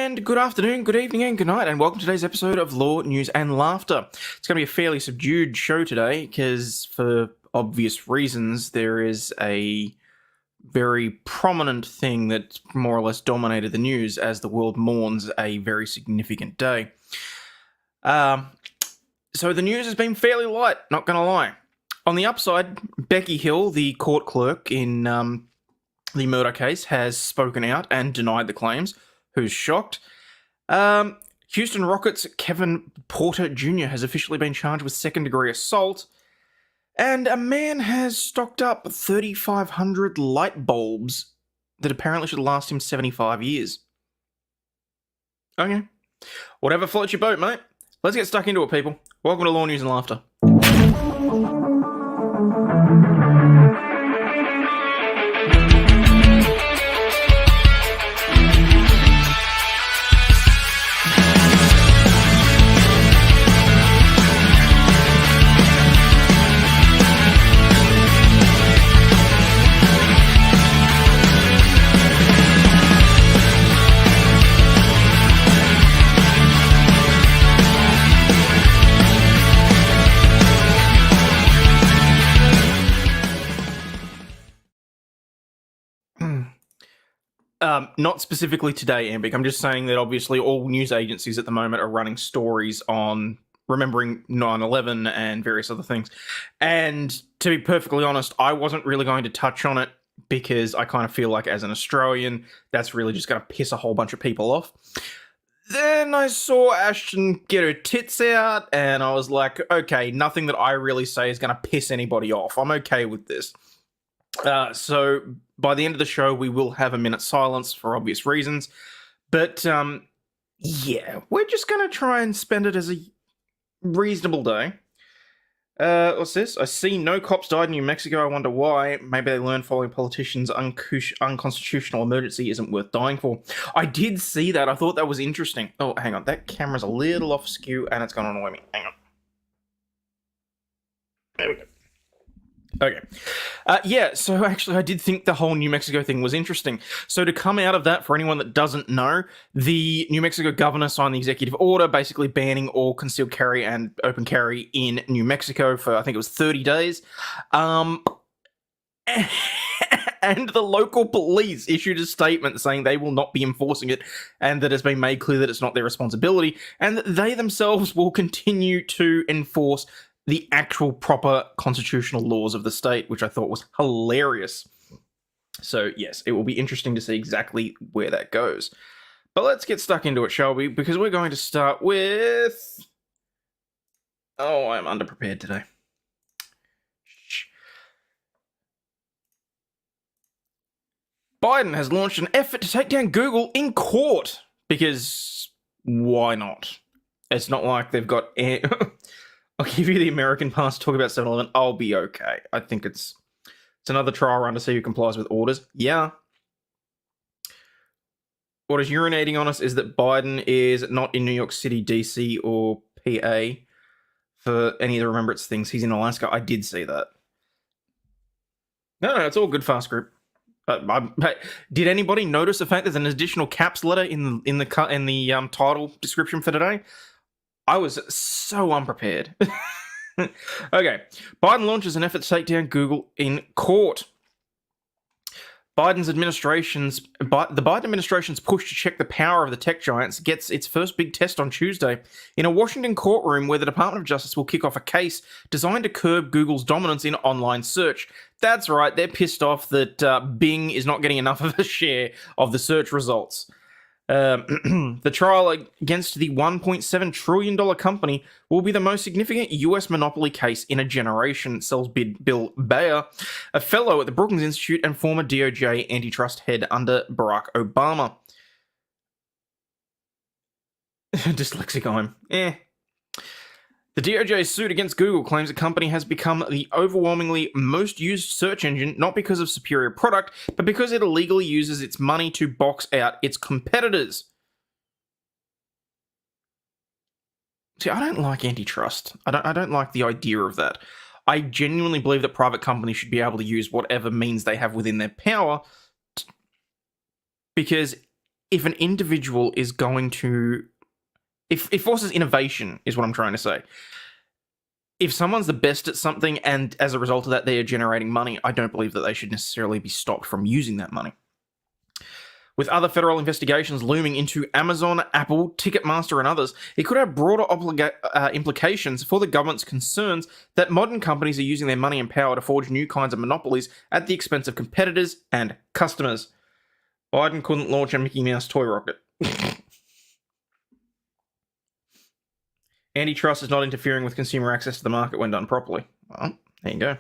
And good afternoon, good evening, and good night, and welcome to today's episode of Law, News, and Laughter. It's going to be a fairly subdued show today, because for obvious reasons, there is a very prominent thing that more or less dominated the news as the world mourns a very significant day. So the news has been fairly light, not going to lie. On the upside, Becky Hill, the court clerk in the murder case, has spoken out and denied the claims. Who's shocked? Houston Rockets' Kevin Porter Jr. has officially been charged with second-degree assault, and a man has stocked up 3,500 light bulbs that apparently should last him 75 years. Okay. Whatever floats your boat, mate. Let's get stuck into it, people. Welcome to Law, News, and Laughter. Not specifically today, Ambic. I'm just saying that obviously all news agencies at the moment are running stories on remembering 9/11 and various other things. And to be perfectly honest, I wasn't really going to touch on it because I kind of feel like as an Australian, that's really just going to piss a whole bunch of people off. Then I saw Ashton get her tits out and I was like, okay, nothing that I really say is going to piss anybody off. I'm okay with this. So by the end of the show, we will have a minute's silence for obvious reasons. But, yeah, we're just going to try and spend it as a reasonable day. What's this? I see no cops died in New Mexico. I wonder why. Maybe they learned following politicians' unconstitutional emergency isn't worth dying for. I did see that. I thought that was interesting. Oh, hang on. That camera's a little off skew and it's going to annoy me. Hang on. There we go. Okay. Yeah, so actually I did think the whole New Mexico thing was interesting. So to come out of that, for anyone that doesn't know, the New Mexico governor signed the executive order basically banning all concealed carry and open carry in New Mexico for, I think it was 30 days. And the local police issued a statement saying they will not be enforcing it and that it's been made clear that it's not their responsibility and that they themselves will continue to enforce the actual proper constitutional laws of the state, which I thought was hilarious. So, yes, it will be interesting to see exactly where that goes. But let's get stuck into it, shall we? Because we're going to start with... Oh, I'm underprepared today. Biden has launched an effort to take down Google in court. Because why not? It's not like they've got... I'll give you the American pass to talk about 7-Eleven. I'll be okay. I think it's another trial run to see who complies with orders. Yeah. What is urinating on us is that Biden is not in New York City, DC, or PA for any of the remembrance things. He's in Alaska. I did see that. No, it's all good, Fast Group. Did anybody notice the fact there's an additional caps letter in the title description for today? I was so unprepared. Okay. Biden launches an effort to take down Google in court. The Biden administration's push to check the power of the tech giants gets its first big test on Tuesday in a Washington courtroom where the Department of Justice will kick off a case designed to curb Google's dominance in online search. That's right, they're pissed off that Bing is not getting enough of a share of the search results. The trial against the $1.7 trillion company will be the most significant US monopoly case in a generation, says Bill Bayer, a fellow at the Brookings Institute and former DOJ antitrust head under Barack Obama. Dyslexic I'm. The DOJ's suit against Google claims the company has become the overwhelmingly most used search engine not because of superior product, but because it illegally uses its money to box out its competitors. See, I don't like antitrust. I don't like the idea of that. I genuinely believe that private companies should be able to use whatever means they have within their power because if an individual is going to... If it forces innovation, is what I'm trying to say. If someone's the best at something and as a result of that they are generating money, I don't believe that they should necessarily be stopped from using that money. With other federal investigations looming into Amazon, Apple, Ticketmaster, and others, it could have broader implications for the government's concerns that modern companies are using their money and power to forge new kinds of monopolies at the expense of competitors and customers. Biden couldn't launch a Mickey Mouse toy rocket. Antitrust is not interfering with consumer access to the market when done properly. Well, there you go.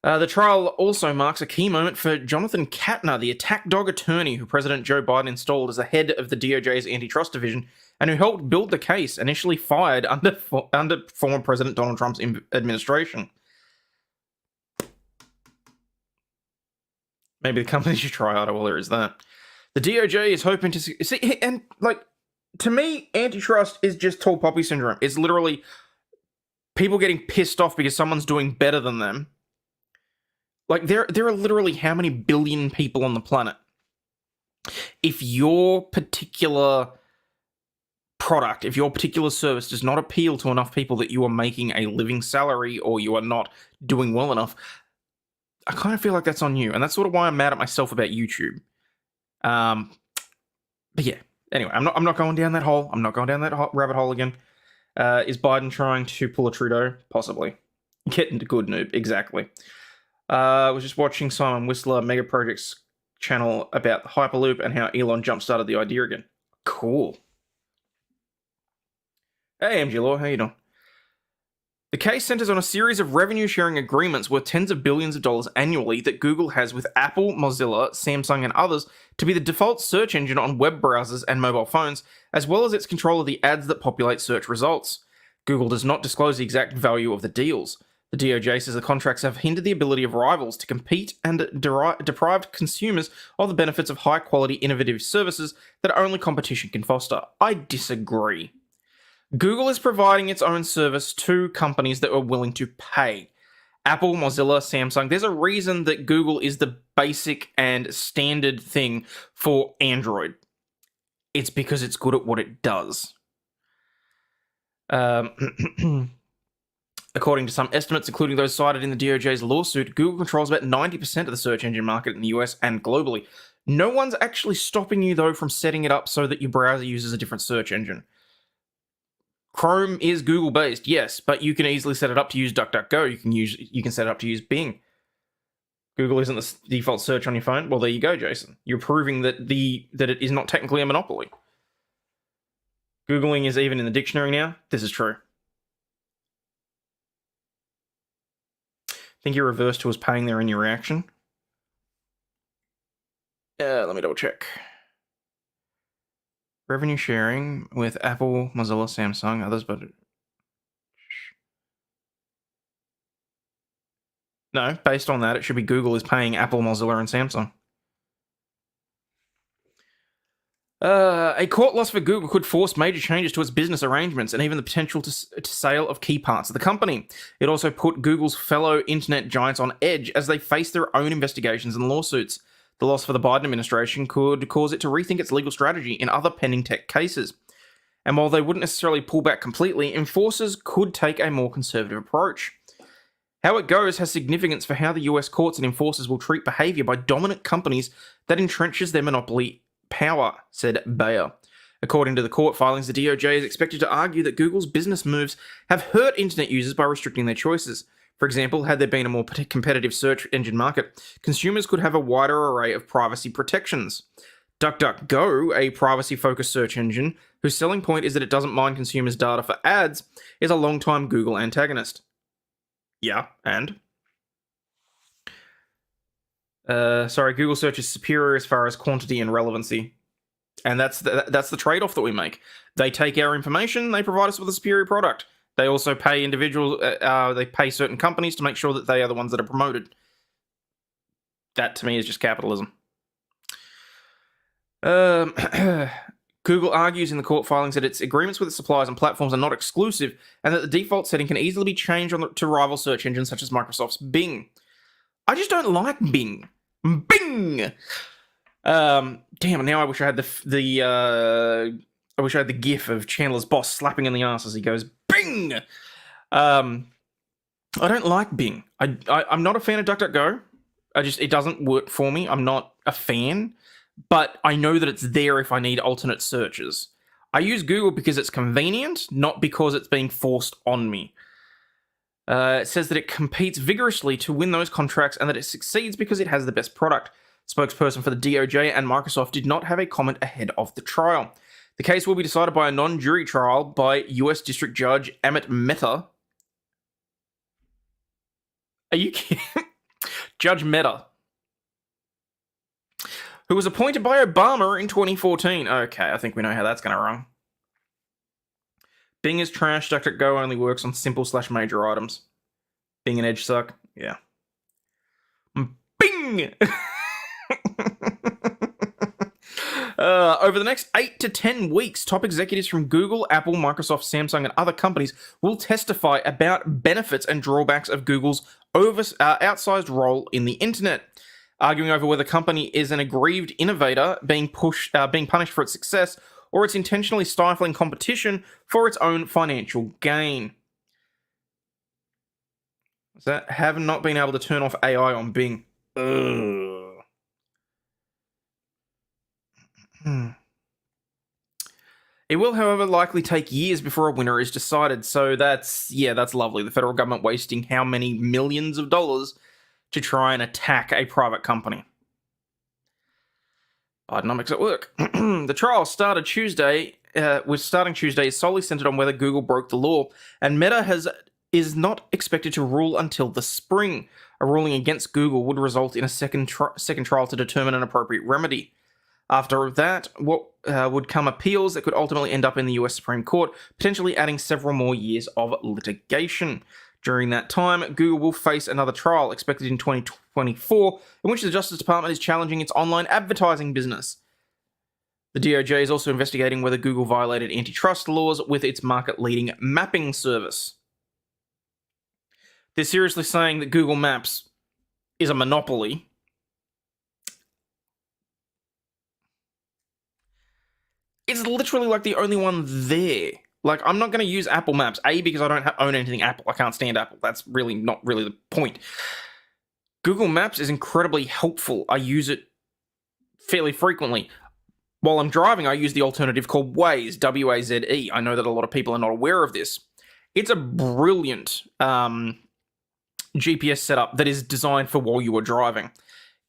The trial also marks a key moment for Jonathan Katner, the attack dog attorney who President Joe Biden installed as the head of the DOJ's antitrust division and who helped build the case, initially fired under former President Donald Trump's administration. Maybe the company should try harder while there is that. The DOJ is hoping to see, and like, to me, antitrust is just tall poppy syndrome. It's literally people getting pissed off because someone's doing better than them. Like, there are literally how many billion people on the planet? If your particular product, if your particular service does not appeal to enough people that you are making a living salary or you are not doing well enough, I kind of feel like that's on you. And that's sort of why I'm mad at myself about YouTube. But yeah, anyway, I'm not going down that hole. I'm not going down that rabbit hole again. Is Biden trying to pull a Trudeau? Possibly. Getting to good noob, exactly. I was just watching Simon Whistler Mega Projects channel about the Hyperloop and how Elon jump-started the idea again. Cool. Hey, MG Law, how you doing? The case centers on a series of revenue-sharing agreements worth tens of billions of dollars annually that Google has with Apple, Mozilla, Samsung, and others to be the default search engine on web browsers and mobile phones, as well as its control of the ads that populate search results. Google does not disclose the exact value of the deals. The DOJ says the contracts have hindered the ability of rivals to compete and deprived consumers of the benefits of high-quality, innovative services that only competition can foster. I disagree. Google is providing its own service to companies that are willing to pay. Apple, Mozilla, Samsung. There's a reason that Google is the basic and standard thing for Android. It's because it's good at what it does. According to some estimates, including those cited in the DOJ's lawsuit, Google controls about 90% of the search engine market in the US and globally. No one's actually stopping you, though, from setting it up so that your browser uses a different search engine. Chrome is Google-based, yes, but you can easily set it up to use DuckDuckGo. You can set it up to use Bing. Google isn't the default search on your phone. Well, there you go, Jason. You're proving that it is not technically a monopoly. Googling is even in the dictionary now. This is true. I think your reverse to was paying there in your reaction. Let me double check. Revenue sharing with Apple, Mozilla, Samsung, others, but... No, based on that, it should be Google is paying Apple, Mozilla, and Samsung. A court loss for Google could force major changes to its business arrangements and even the potential to sale of key parts of the company. It also put Google's fellow internet giants on edge as they face their own investigations and lawsuits. The loss for the Biden administration could cause it to rethink its legal strategy in other pending tech cases. And while they wouldn't necessarily pull back completely, enforcers could take a more conservative approach. How it goes has significance for how the US courts and enforcers will treat behavior by dominant companies that entrenches their monopoly power, said Bayer. According to the court filings, the DOJ is expected to argue that Google's business moves have hurt internet users by restricting their choices. For example, had there been a more competitive search engine market, consumers could have a wider array of privacy protections. DuckDuckGo, a privacy-focused search engine, whose selling point is that it doesn't mind consumers' data for ads, is a long-time Google antagonist. Yeah, and? Google search is superior as far as quantity and relevancy. And that's the trade-off that we make. They take our information, they provide us with a superior product. They also pay individuals, they pay certain companies to make sure that they are the ones that are promoted. That, to me, is just capitalism. Google argues in the court filings that its agreements with its suppliers and platforms are not exclusive, and that the default setting can easily be changed to rival search engines such as Microsoft's Bing. I just don't like Bing. Bing! Damn, now I wish I had I wish I had the gif of Chandler's boss slapping in the ass as he goes, Bing! I don't like Bing. I'm not a fan of DuckDuckGo. It doesn't work for me. I'm not a fan, but I know that it's there if I need alternate searches. I use Google because it's convenient, not because it's being forced on me. It says that it competes vigorously to win those contracts and that it succeeds because it has the best product. Spokesperson for the DOJ and Microsoft did not have a comment ahead of the trial. The case will be decided by a non-jury trial by US District Judge Amit Mehta. Are you kidding? Judge Mehta, who was appointed by Obama in 2014. Okay, I think we know how that's going to run. Bing is trash. DuckDuckGo only works on simple/major items. Bing and Edge suck. Yeah. Bing! Over the next 8 to 10 weeks, top executives from Google, Apple, Microsoft, Samsung, and other companies will testify about benefits and drawbacks of Google's outsized role in the internet, arguing over whether the company is an aggrieved innovator being punished for its success, or it's intentionally stifling competition for its own financial gain. Have not been able to turn off AI on Bing. Ugh. It will, however, likely take years before a winner is decided, so that's lovely. The federal government wasting how many millions of dollars to try and attack a private company. Bidenomics at work. The trial starting Tuesday is solely centered on whether Google broke the law, and Meta is not expected to rule until the spring. A ruling against Google would result in a second trial to determine an appropriate remedy. After that, would come appeals that could ultimately end up in the US Supreme Court, potentially adding several more years of litigation. During that time, Google will face another trial, expected in 2024, in which the Justice Department is challenging its online advertising business. The DOJ is also investigating whether Google violated antitrust laws with its market-leading mapping service. They're seriously saying that Google Maps is a monopoly. It's literally like the only one there. Like, I'm not going to use Apple Maps, A, because I don't own anything Apple. I can't stand Apple. That's really not really the point. Google Maps is incredibly helpful. I use it fairly frequently. While I'm driving, I use the alternative called Waze, W-A-Z-E. I know that a lot of people are not aware of this. It's a brilliant GPS setup that is designed for while you are driving.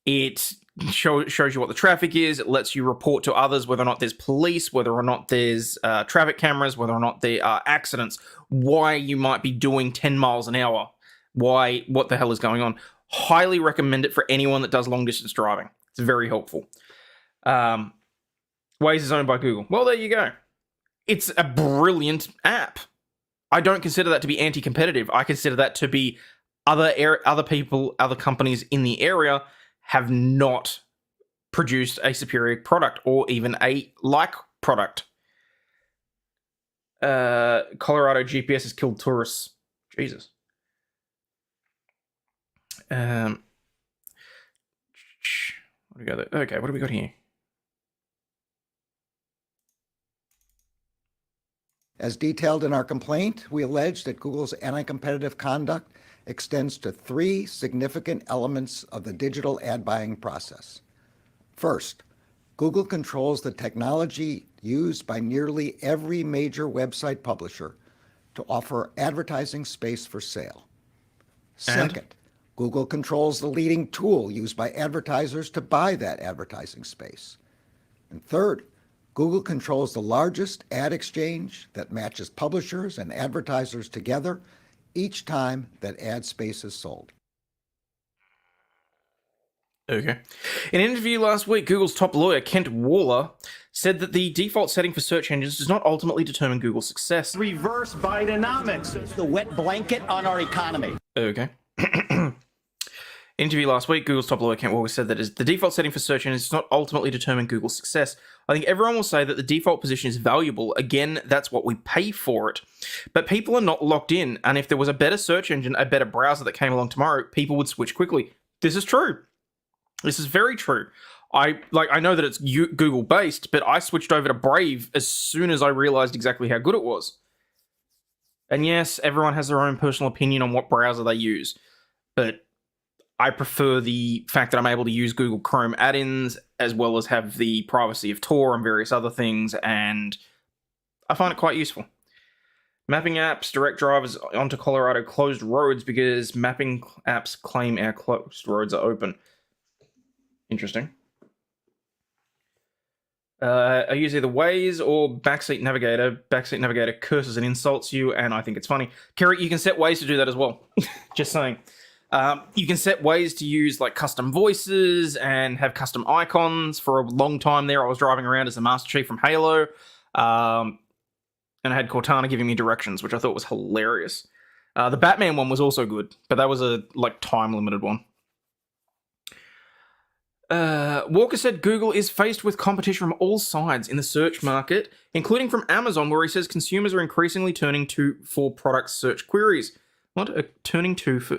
It shows you what the traffic is. It lets you report to others whether or not there's police, whether or not there's traffic cameras, whether or not there are accidents, why you might be doing 10 miles an hour, what the hell is going on. Highly recommend it for anyone that does long distance driving. It's very helpful. Waze is owned by Google. Well, there you go. It's a brilliant app. I don't consider that to be anti-competitive. I consider that to be other people, other companies in the area have not produced a superior product or even a like product. Colorado GPS has killed tourists. Jesus. What do we got there? Okay, what do we got here? As detailed in our complaint, we allege that Google's anti-competitive conduct extends to three significant elements of the digital ad buying process. First, Google controls the technology used by nearly every major website publisher to offer advertising space for sale. Second, Google controls the leading tool used by advertisers to buy that advertising space. And third, Google controls the largest ad exchange that matches publishers and advertisers together each time that ad space is sold. Okay. In an interview last week, Google's top lawyer, Kent Waller, said that the default setting for search engines does not ultimately determine Google's success. Reverse Bidenomics. It's the wet blanket on our economy. Okay. Interview last week, Google's top lawyer, Kent Waller, said that the default setting for search engines does not ultimately determine Google's success. I think everyone will say that the default position is valuable. Again, that's what we pay for it. But people are not locked in, and if there was a better search engine, a better browser that came along tomorrow, people would switch quickly. This is true. This is very true. I know that it's Google based, but I switched over to Brave as soon as I realized exactly how good it was. And yes, everyone has their own personal opinion on what browser they use, but I prefer the fact that I'm able to use Google Chrome add-ins as well as have the privacy of Tor and various other things, and I find it quite useful. Mapping apps direct drivers onto Colorado closed roads because mapping apps claim our closed roads are open. Interesting. I use either Waze or Backseat Navigator. Backseat Navigator curses and insults you, and I think it's funny. Kerry, you can set Waze to do that as well. Just saying. You can set Waze to use like custom voices and have custom icons. For a long time there, I was driving around as the Master Chief from Halo. And I had Cortana giving me directions, which I thought was hilarious. The Batman one was also good, but that was a time-limited one. Walker said Google is faced with competition from all sides in the search market, including from Amazon, where he says consumers are increasingly turning to for product search queries. Turning to for...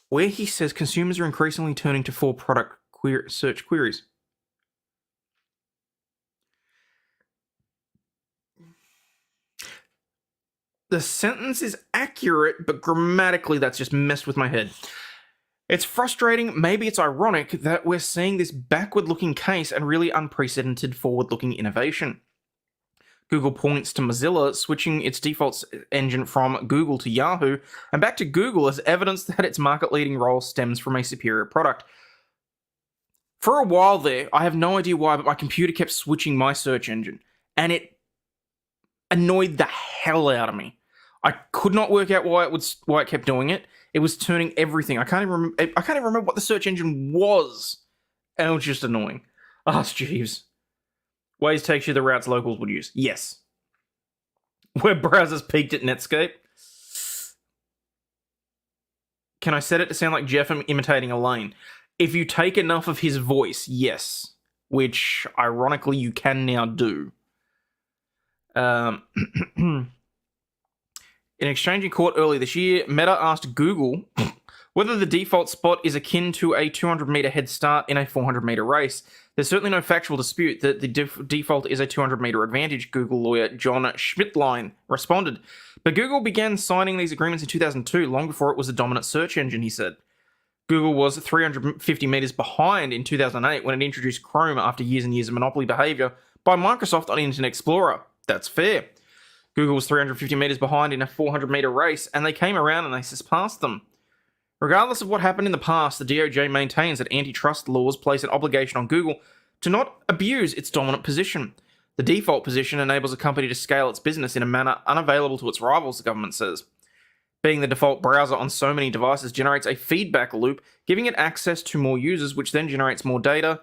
Where he says consumers are increasingly turning to for product search queries. The sentence is accurate, but grammatically that's just messed with my head. It's frustrating, maybe it's ironic, that we're seeing this backward-looking case and really unprecedented forward-looking innovation. Google points to Mozilla switching its default engine from Google to Yahoo and back to Google as evidence that its market-leading role stems from a superior product. For a while there, I have no idea why, but my computer kept switching my search engine, and it annoyed the hell out of me. I could not work out why it kept doing it. It was turning everything. I can't even remember what the search engine was, and it was just annoying. Ask Jeeves. Waze takes you the routes locals would use. Yes. Web browsers peaked at Netscape. Can I set it to sound like Jeff imitating Elaine? If you take enough of his voice, yes. Which, ironically, you can now do. In exchange in court early this year, Meta asked Google whether the default spot is akin to a 200-meter head start in a 400-meter race. There's certainly no factual dispute that the default is a 200-meter advantage, Google lawyer John Schmidtlein responded. But Google began signing these agreements in 2002, long before it was a dominant search engine, he said. Google was 350 meters behind in 2008 when it introduced Chrome after years and years of monopoly behavior by Microsoft on Internet Explorer. That's fair. Google was 350 meters behind in a 400-meter race, and they came around and they surpassed them. Regardless of what happened in the past, the DOJ maintains that antitrust laws place an obligation on Google to not abuse its dominant position. The default position enables a company to scale its business in a manner unavailable to its rivals, the government says. Being the default browser on so many devices generates a feedback loop, giving it access to more users, which then generates more data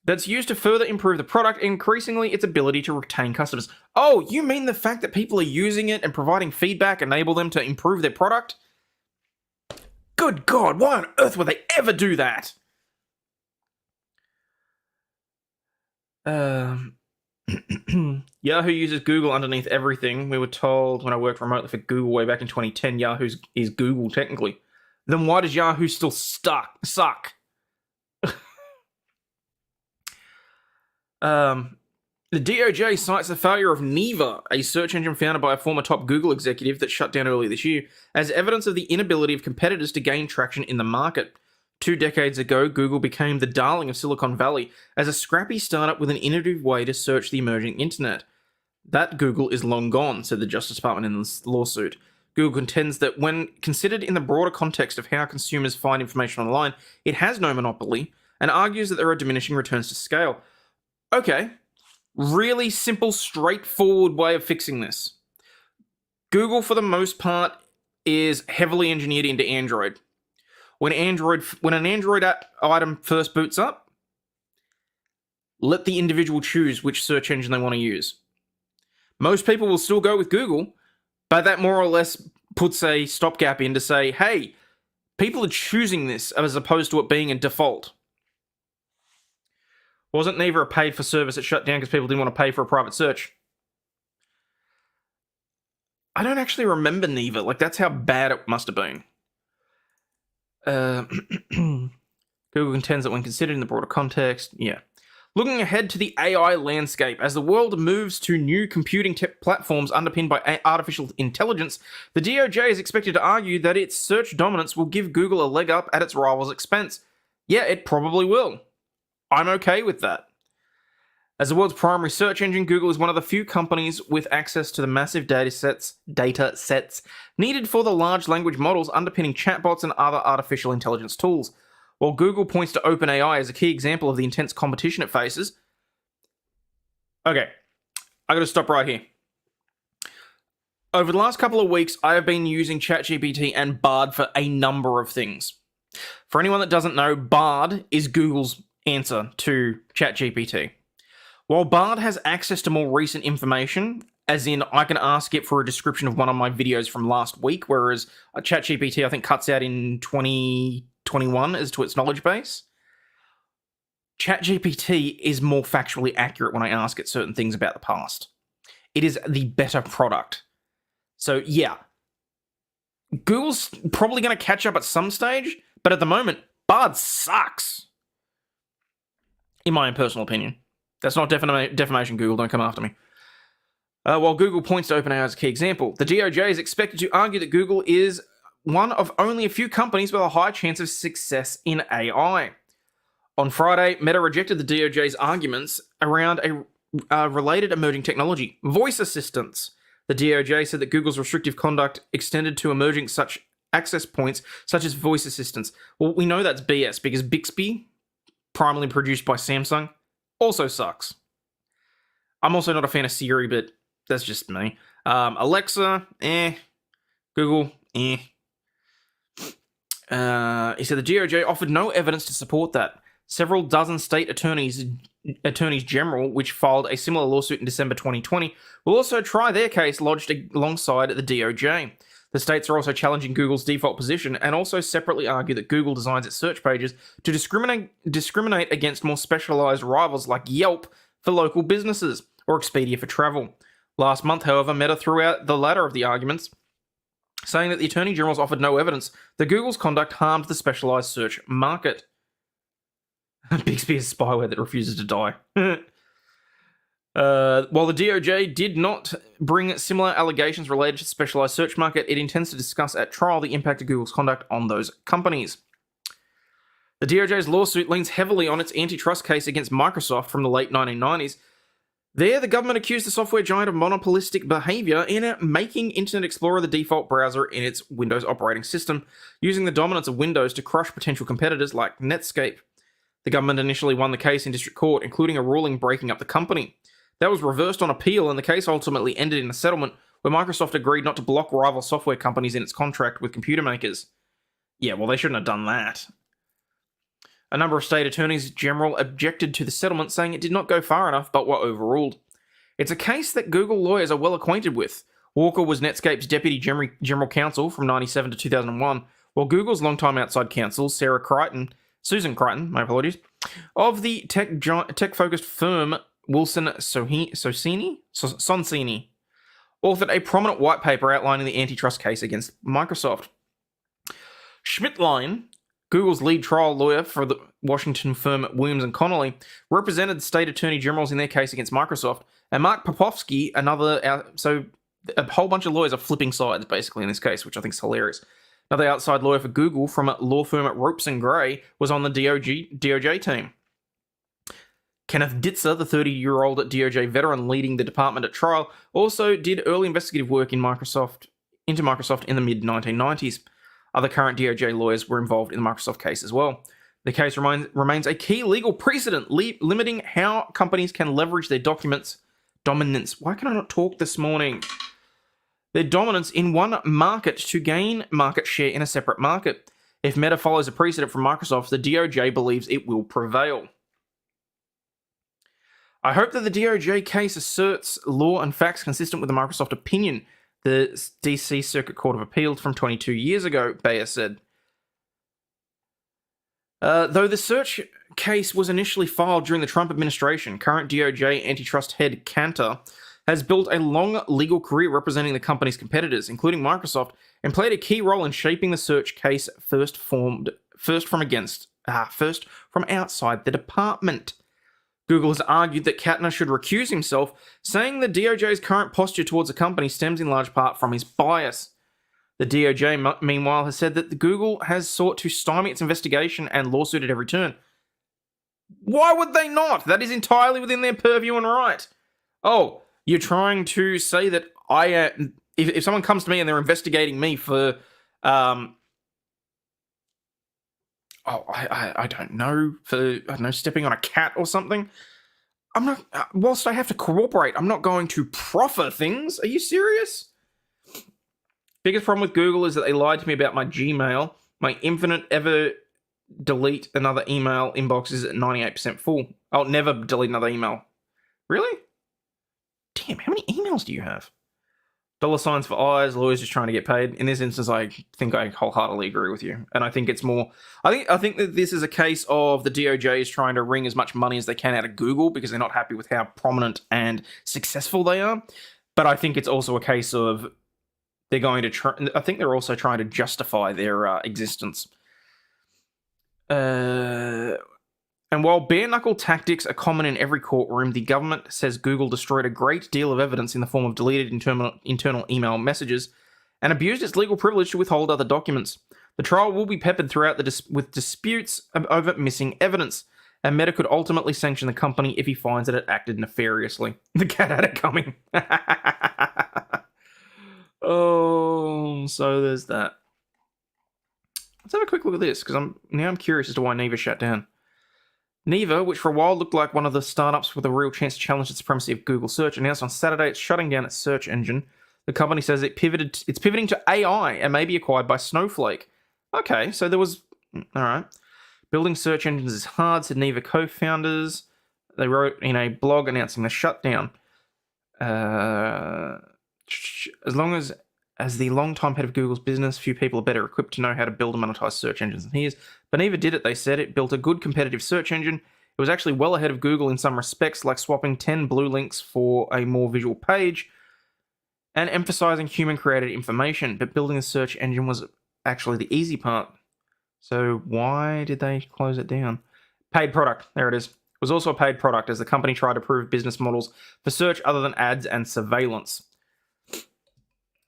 that's used to further improve the product, increasingly its ability to retain customers. Oh, you mean the fact that people are using it and providing feedback enable them to improve their product? Good God, why on earth would they ever do that? Yahoo uses Google underneath everything. We were told when I worked remotely for Google way back in 2010, Yahoo is Google technically. Then why does Yahoo still suck? The DOJ cites the failure of Neeva, a search engine founded by a former top Google executive that shut down earlier this year, as evidence of the inability of competitors to gain traction in the market. 2 decades ago, Google became the darling of Silicon Valley as a scrappy startup with an innovative way to search the emerging internet. That Google is long gone, said the Justice Department in this lawsuit. Google contends that when considered in the broader context of how consumers find information online, it has no monopoly, and argues that there are diminishing returns to scale. Okay, really simple, straightforward way of fixing this. Google, for the most part, is heavily engineered into Android. When an Android item first boots up, let the individual choose which search engine they want to use. Most people will still go with Google, but that more or less puts a stopgap in to say, hey, people are choosing this as opposed to it being a default. Wasn't Neeva a paid-for service that shut down because people didn't want to pay for a private search? I don't actually remember Neeva. Like, that's how bad it must have been. Google contends that when considered in the broader context, Looking ahead to the AI landscape, as the world moves to new computing platforms underpinned by artificial intelligence, the DOJ is expected to argue that its search dominance will give Google a leg up at its rivals' expense. Yeah, it probably will. I'm okay with that. As the world's primary search engine, Google is one of the few companies with access to the massive data sets needed for the large language models underpinning chatbots and other artificial intelligence tools. While Google points to OpenAI as a key example of the intense competition it faces. Okay, I gotta stop right here. Over the last couple of weeks, I have been using ChatGPT and Bard for a number of things. For anyone that doesn't know, Bard is Google's answer to ChatGPT. While Bard has access to more recent information, as in I can ask it for a description of one of my videos from last week, whereas ChatGPT I think cuts out in 2021 as to its knowledge base, ChatGPT is more factually accurate when I ask it certain things about the past. It is the better product. So yeah, Google's probably going to catch up at some stage, but at the moment, Bard sucks. In my own personal opinion. That's not defamation, Google. Don't come after me. While Google points to OpenAI as a key example, the DOJ is expected to argue that Google is one of only a few companies with a high chance of success in AI. On Friday, Meta rejected the DOJ's arguments around a related emerging technology, voice assistants. The DOJ said that Google's restrictive conduct extended to emerging such access points, such as voice assistants. Well, we know that's BS because Bixby, primarily produced by Samsung, also sucks. I'm also not a fan of Siri, but that's just me. Alexa, Google, He said the DOJ offered no evidence to support that. Several dozen state attorneys general, which filed a similar lawsuit in December 2020, will also try their case lodged alongside the DOJ. The states are also challenging Google's default position and also separately argue that Google designs its search pages to discriminate against more specialized rivals like Yelp for local businesses or Expedia for travel. Last month, however, Meta threw out the latter of the arguments, saying that the Attorney General's offered no evidence that Google's conduct harmed the specialized search market. Bixby is spyware that refuses to die. While the DOJ did not bring similar allegations related to the specialized search market, it intends to discuss at trial the impact of Google's conduct on those companies. The DOJ's lawsuit leans heavily on its antitrust case against Microsoft from the late 1990s. There, the government accused the software giant of monopolistic behavior in making Internet Explorer the default browser in its Windows operating system, using the dominance of Windows to crush potential competitors like Netscape. The government initially won the case in district court, including a ruling breaking up the company. That was reversed on appeal, and the case ultimately ended in a settlement where Microsoft agreed not to block rival software companies in its contract with computer makers. Yeah, well, they shouldn't have done that. A number of state attorneys general objected to the settlement, saying it did not go far enough, but were overruled. It's a case that Google lawyers are well acquainted with. Walker was Netscape's deputy general counsel from 1997 to 2001, while Google's longtime outside counsel, Susan Crichton, my apologies, of the tech-focused firm Wilson Sonsini, authored a prominent white paper outlining the antitrust case against Microsoft. Schmidtlein, Google's lead trial lawyer for the Washington firm Williams & Connolly, represented state attorney generals in their case against Microsoft, and Mark Popovsky, so a whole bunch of lawyers are flipping sides, basically, in this case, which I think is hilarious. Another outside lawyer for Google from a law firm at Ropes & Gray was on the DOJ team. Kenneth Ditzer, the 30-year-old DOJ veteran leading the department at trial, also did early investigative work into Microsoft in the mid-1990s. Other current DOJ lawyers were involved in the Microsoft case as well. The case remains a key legal precedent limiting how companies can leverage their dominance. Why can I not talk this morning? Their dominance in one market to gain market share in a separate market. If Meta follows a precedent from Microsoft, the DOJ believes it will prevail. I hope that the DOJ case asserts law and facts consistent with the Microsoft opinion, the DC Circuit Court of Appeal from 22 years ago, Bayer said. Though the search case was initially filed during the Trump administration, current DOJ antitrust head Cantor has built a long legal career representing the company's competitors, including Microsoft, and played a key role in shaping the search case first from outside the department. Google has argued that Katner should recuse himself, saying the DOJ's current posture towards the company stems in large part from his bias. The DOJ, meanwhile, has said that Google has sought to stymie its investigation and lawsuit at every turn. Why would they not? That is entirely within their purview and right. Oh, you're trying to say that if someone comes to me and they're investigating me for, I don't know, stepping on a cat or something, I'm not, whilst I have to cooperate, I'm not going to proffer things. Are you serious? Biggest problem with Google is that they lied to me about my Gmail. My infinite ever delete another email inbox is at 98% full. I'll never delete another email. Really? Damn, how many emails do you have? $signs for eyes, lawyers just trying to get paid. In this instance, I think I wholeheartedly agree with you. And I think it's more... I think that this is a case of the DOJ is trying to wring as much money as they can out of Google because they're not happy with how prominent and successful they are. But I think it's also a case of they're going to try... I think they're also trying to justify their existence. And while bare-knuckle tactics are common in every courtroom, the government says Google destroyed a great deal of evidence in the form of deleted internal email messages and abused its legal privilege to withhold other documents. The trial will be peppered throughout with disputes over missing evidence, and Meta could ultimately sanction the company if he finds that it acted nefariously. The cat had it coming. Oh, so there's that. Let's have a quick look at this, because I'm curious as to why Neeva shut down. Neeva, which for a while looked like one of the startups with a real chance to challenge the supremacy of Google search, announced on Saturday it's shutting down its search engine. The company says it's pivoting to AI and may be acquired by Snowflake. Okay, so there was... Alright. Building search engines is hard, said Neeva co-founders. They wrote in a blog announcing the shutdown. As long as the long-time head of Google's business, few people are better equipped to know how to build and monetize search engines than he is. But Neeva did it, they said. It built a good competitive search engine. It was actually well ahead of Google in some respects, like swapping 10 blue links for a more visual page and emphasizing human-created information. But building a search engine was actually the easy part. So why did they close it down? Paid product. There it is. It was also a paid product as the company tried to prove business models for search other than ads and surveillance.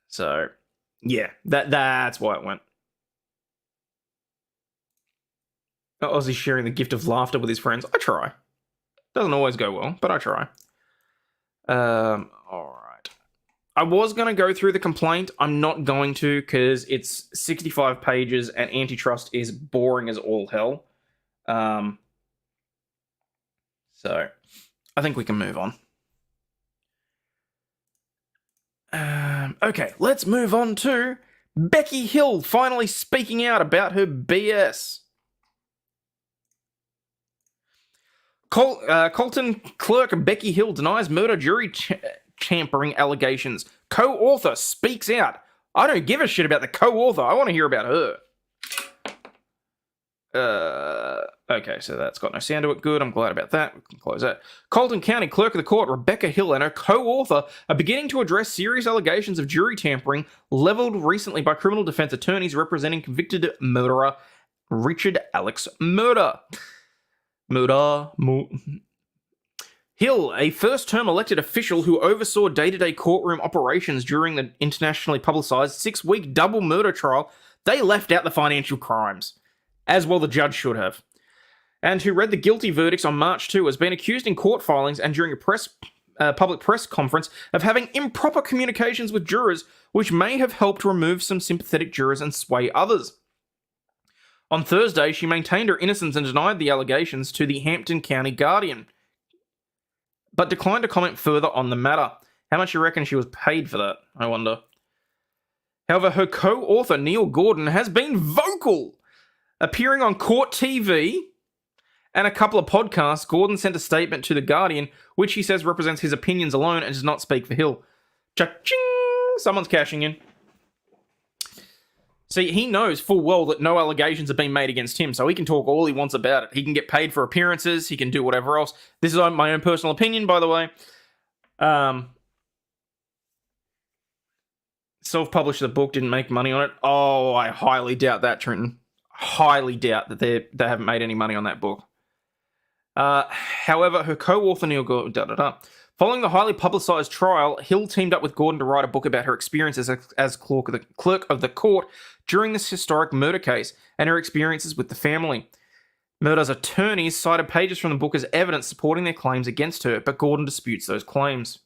So, yeah, that's why it went. Ozzy sharing the gift of laughter with his friends. I try. Doesn't always go well, but I try. Alright. I was going to go through the complaint. I'm not going to because it's 65 pages and antitrust is boring as all hell. So, I think we can move on. Okay, let's move on to Becky Hill finally speaking out about her BS. Colton clerk Becky Hill denies murder jury tampering allegations. Co-author speaks out. I don't give a shit about the co-author. I want to hear about her. Okay, so that's got no sound to it. Good, I'm glad about that. We can close that. Colton County Clerk of the Court Rebecca Hill and her co-author are beginning to address serious allegations of jury tampering leveled recently by criminal defense attorneys representing convicted murderer Richard Alex Murder. Hill, a first-term elected official who oversaw day-to-day courtroom operations during the internationally publicized 6-week double murder trial, they left out the financial crimes. As well the judge should have. And who read the guilty verdicts on March 2, has been accused in court filings and during a public press conference of having improper communications with jurors, which may have helped remove some sympathetic jurors and sway others. On Thursday, she maintained her innocence and denied the allegations to the Hampton County Guardian, but declined to comment further on the matter. How much you reckon she was paid for that, I wonder? However, her co-author, Neil Gordon, has been vocal. Appearing on Court TV and a couple of podcasts, Gordon sent a statement to The Guardian, which he says represents his opinions alone and does not speak for Hill. Cha-ching! Someone's cashing in. See, he knows full well that no allegations have been made against him, so he can talk all he wants about it. He can get paid for appearances, he can do whatever else. This is my own personal opinion, by the way. self-published the book, didn't make money on it. Oh, I highly doubt that, Trenton. Highly doubt that they haven't made any money on that book. However, her co-author Neil Gordon, following the highly publicized trial, Hill teamed up with Gordon to write a book about her experiences as clerk of the court during this historic murder case and her experiences with the family. Murdoch's attorneys cited pages from the book as evidence supporting their claims against her, but Gordon disputes those claims.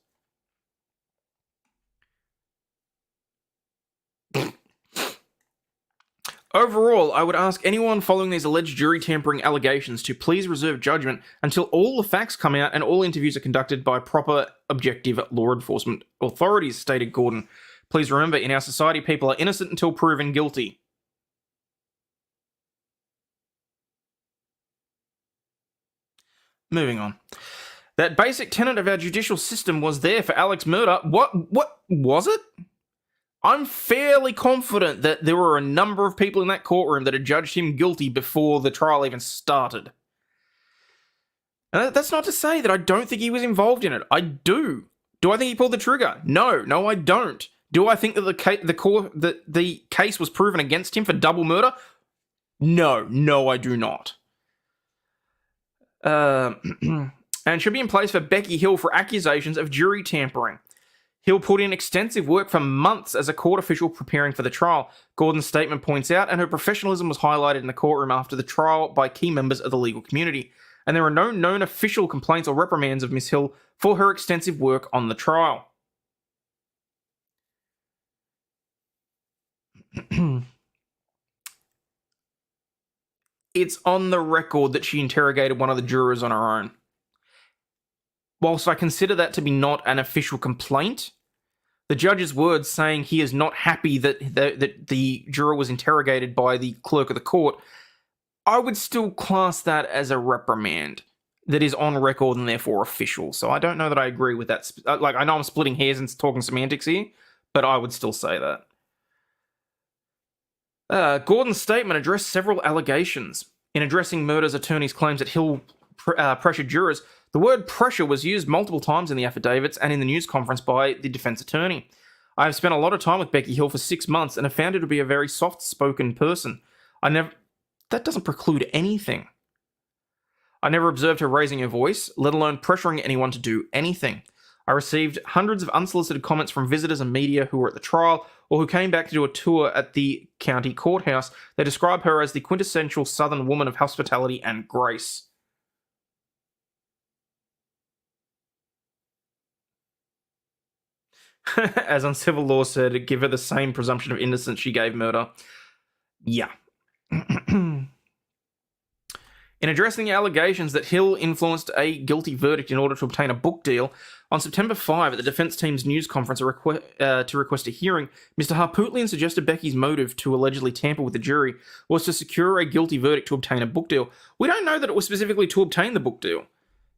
Overall, I would ask anyone following these alleged jury tampering allegations to please reserve judgment until all the facts come out and all interviews are conducted by proper, objective law enforcement authorities, stated Gordon. Please remember, in our society, people are innocent until proven guilty. Moving on. That basic tenet of our judicial system was there for Alex's murder. What was it? I'm fairly confident that there were a number of people in that courtroom that had judged him guilty before the trial even started. And that's not to say that I don't think he was involved in it. I do. Do I think he pulled the trigger? No, I don't. Do I think that the case was proven against him for double murder? No, I do not. And should be in place for Becky Hill for accusations of jury tampering. Hill put in extensive work for months as a court official preparing for the trial, Gordon's statement points out, and her professionalism was highlighted in the courtroom after the trial by key members of the legal community. And there are no known official complaints or reprimands of Miss Hill for her extensive work on the trial. It's on the record that she interrogated one of the jurors on her own. Whilst I consider that to be not an official complaint, the judge's words saying he is not happy that the juror was interrogated by the clerk of the court, I would still class that as a reprimand that is on record and therefore official. So I don't know that I agree with that. Like, I know I'm splitting hairs and talking semantics here, but I would still say that. Gordon's statement addressed several allegations. In addressing Murder's attorney's claims that Hill pressured jurors, the word pressure was used multiple times in the affidavits and in the news conference by the defense attorney. I have spent a lot of time with Becky Hill for 6 months and have found her to be a very soft-spoken person. That doesn't preclude anything. I never observed her raising her voice, let alone pressuring anyone to do anything. I received hundreds of unsolicited comments from visitors and media who were at the trial or who came back to do a tour at the county courthouse. They describe her as the quintessential Southern woman of hospitality and grace. As Uncivil Law said, give her the same presumption of innocence she gave Murder. Yeah. In addressing the allegations that Hill influenced a guilty verdict in order to obtain a book deal, on September 5 at the defense team's news conference to request a hearing, Mr. Harpootlian suggested Becky's motive to allegedly tamper with the jury was to secure a guilty verdict to obtain a book deal. We don't know that it was specifically to obtain the book deal.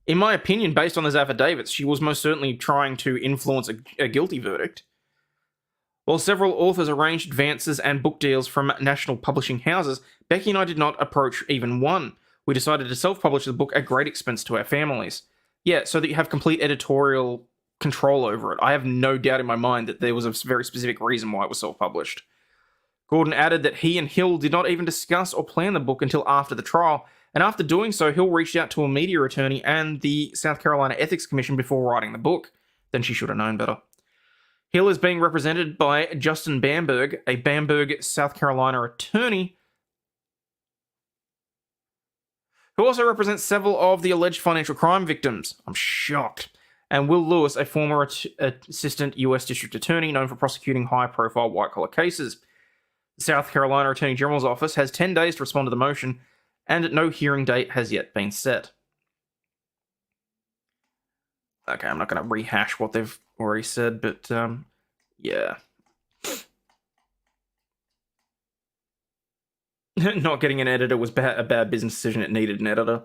In my opinion, based on those affidavits, she was most certainly trying to influence a guilty verdict. While several authors arranged advances and book deals from national publishing houses, Becky and I did not approach even one. We decided to self-publish the book at great expense to our families. Yeah, so that you have complete editorial control over it. I have no doubt in my mind that there was a very specific reason why it was self-published. Gordon added that he and Hill did not even discuss or plan the book until after the trial, and after doing so, Hill reached out to a media attorney and the South Carolina Ethics Commission before writing the book. Then she should have known better. Hill is being represented by Justin Bamberg, a Bamberg, South Carolina attorney, who also represents several of the alleged financial crime victims. I'm shocked. And Will Lewis, a former assistant US district attorney known for prosecuting high-profile white-collar cases. The South Carolina Attorney General's office has 10 days to respond to the motion, and no hearing date has yet been set. Okay, I'm not going to rehash what they've already said, but yeah. Not getting an editor was a bad business decision. It needed an editor.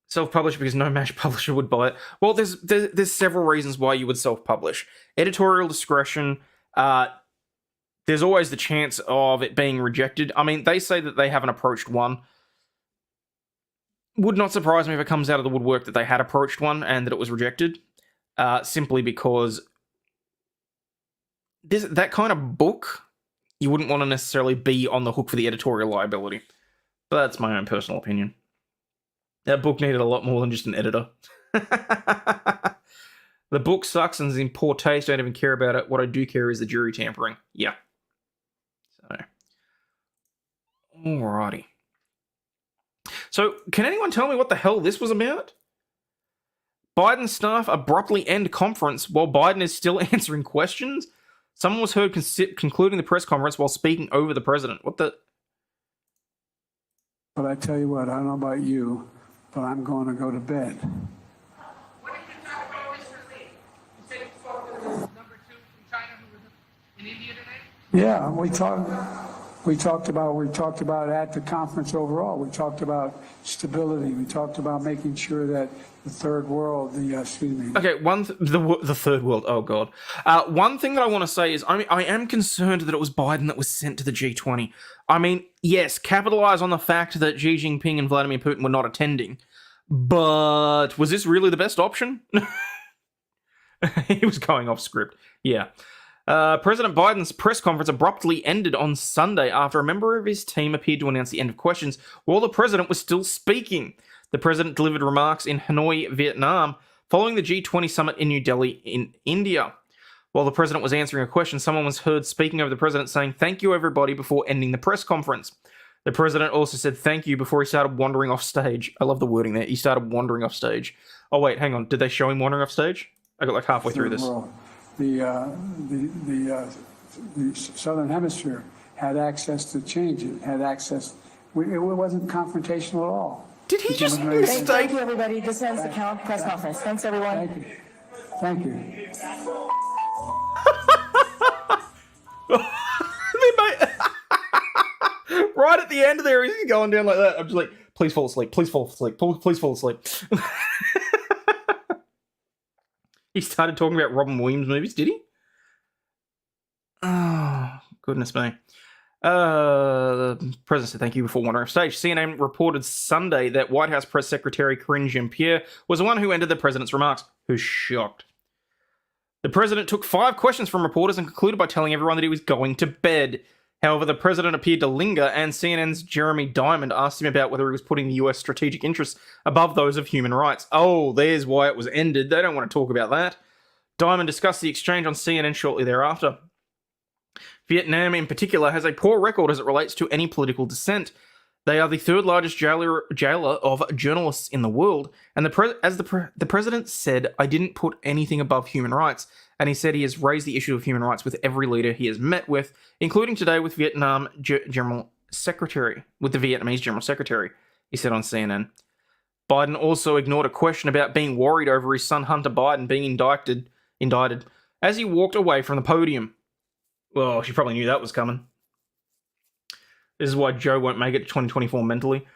Self-publish because no MASH publisher would buy it. Well, there's several reasons why you would self-publish. Editorial discretion. There's always the chance of it being rejected. I mean, they say that they haven't approached one. Would not surprise me if it comes out of the woodwork that they had approached one and that it was rejected. Simply because that kind of book, you wouldn't want to necessarily be on the hook for the editorial liability. But that's my own personal opinion. That book needed a lot more than just an editor. The book sucks and is in poor taste. I don't even care about it. What I do care is the jury tampering. Yeah. So, alrighty. So, can anyone tell me what the hell this was about? Biden staff abruptly end conference while Biden is still answering questions? Someone was heard concluding the press conference while speaking over the president. What the... But I tell you what, I don't know about you, but I'm going to go to bed. What did you talk about recently? You said you spoke to this number 2 from China who was in India today? Yeah, we talked about at the conference overall. We talked about stability. We talked about making sure that the third world, Okay, the third world. Oh god. One thing that I want to say is, I am concerned that it was Biden that was sent to the G20. I mean, yes, capitalize on the fact that Xi Jinping and Vladimir Putin were not attending, but was this really the best option? He was going off script. Yeah. President Biden's press conference abruptly ended on Sunday after a member of his team appeared to announce the end of questions while the president was still speaking. The president delivered remarks in Hanoi, Vietnam, following the G20 summit in New Delhi in India. While the president was answering a question, someone was heard speaking over the president saying, "Thank you, everybody," before ending the press conference. The president also said thank you before he started wandering off stage. I love the wording there. He started wandering off stage. Oh, wait, hang on. Did they show him wandering off stage? I got like halfway through this. The Southern Hemisphere had access to change it, had access. It wasn't confrontational at all. Did he just Thank mistake? you, everybody. This ends the press conference. Thanks, everyone. Thank you. Right at the end there, he's going down like that. I'm just like, please fall asleep. Please fall asleep. Please fall asleep. He started talking about Robin Williams movies, did he? Oh, goodness me. The president said thank you before wandering off stage. CNN reported Sunday that White House Press Secretary Karine Jean-Pierre was the one who ended the president's remarks. Who's shocked? The president took 5 questions from reporters and concluded by telling everyone that he was going to bed. However, the president appeared to linger, and CNN's Jeremy Diamond asked him about whether he was putting the US strategic interests above those of human rights. Oh, there's why it was ended. They don't want to talk about that. Diamond discussed the exchange on CNN shortly thereafter. Vietnam, in particular, has a poor record as it relates to any political dissent. They are the 3rd largest jailer of journalists in the world, and the president said, "I didn't put anything above human rights," and he said he has raised the issue of human rights with every leader he has met with, including today with the Vietnamese General Secretary, he said on CNN. Biden also ignored a question about being worried over his son Hunter Biden being indicted as he walked away from the podium. Well, she probably knew that was coming. This is why Joe won't make it to 2024 mentally.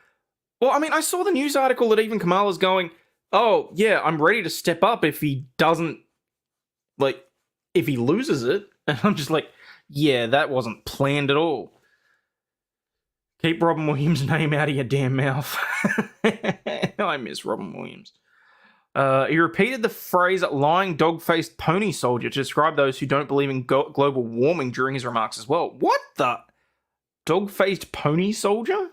Well, I mean, I saw the news article that even Kamala's going, oh, yeah, I'm ready to step up if he doesn't, if he loses it. And I'm just like, yeah, that wasn't planned at all. Keep Robin Williams' name out of your damn mouth. I miss Robin Williams. He repeated the phrase lying dog-faced pony soldier to describe those who don't believe in global warming during his remarks as well. What the? Dog-faced pony soldier?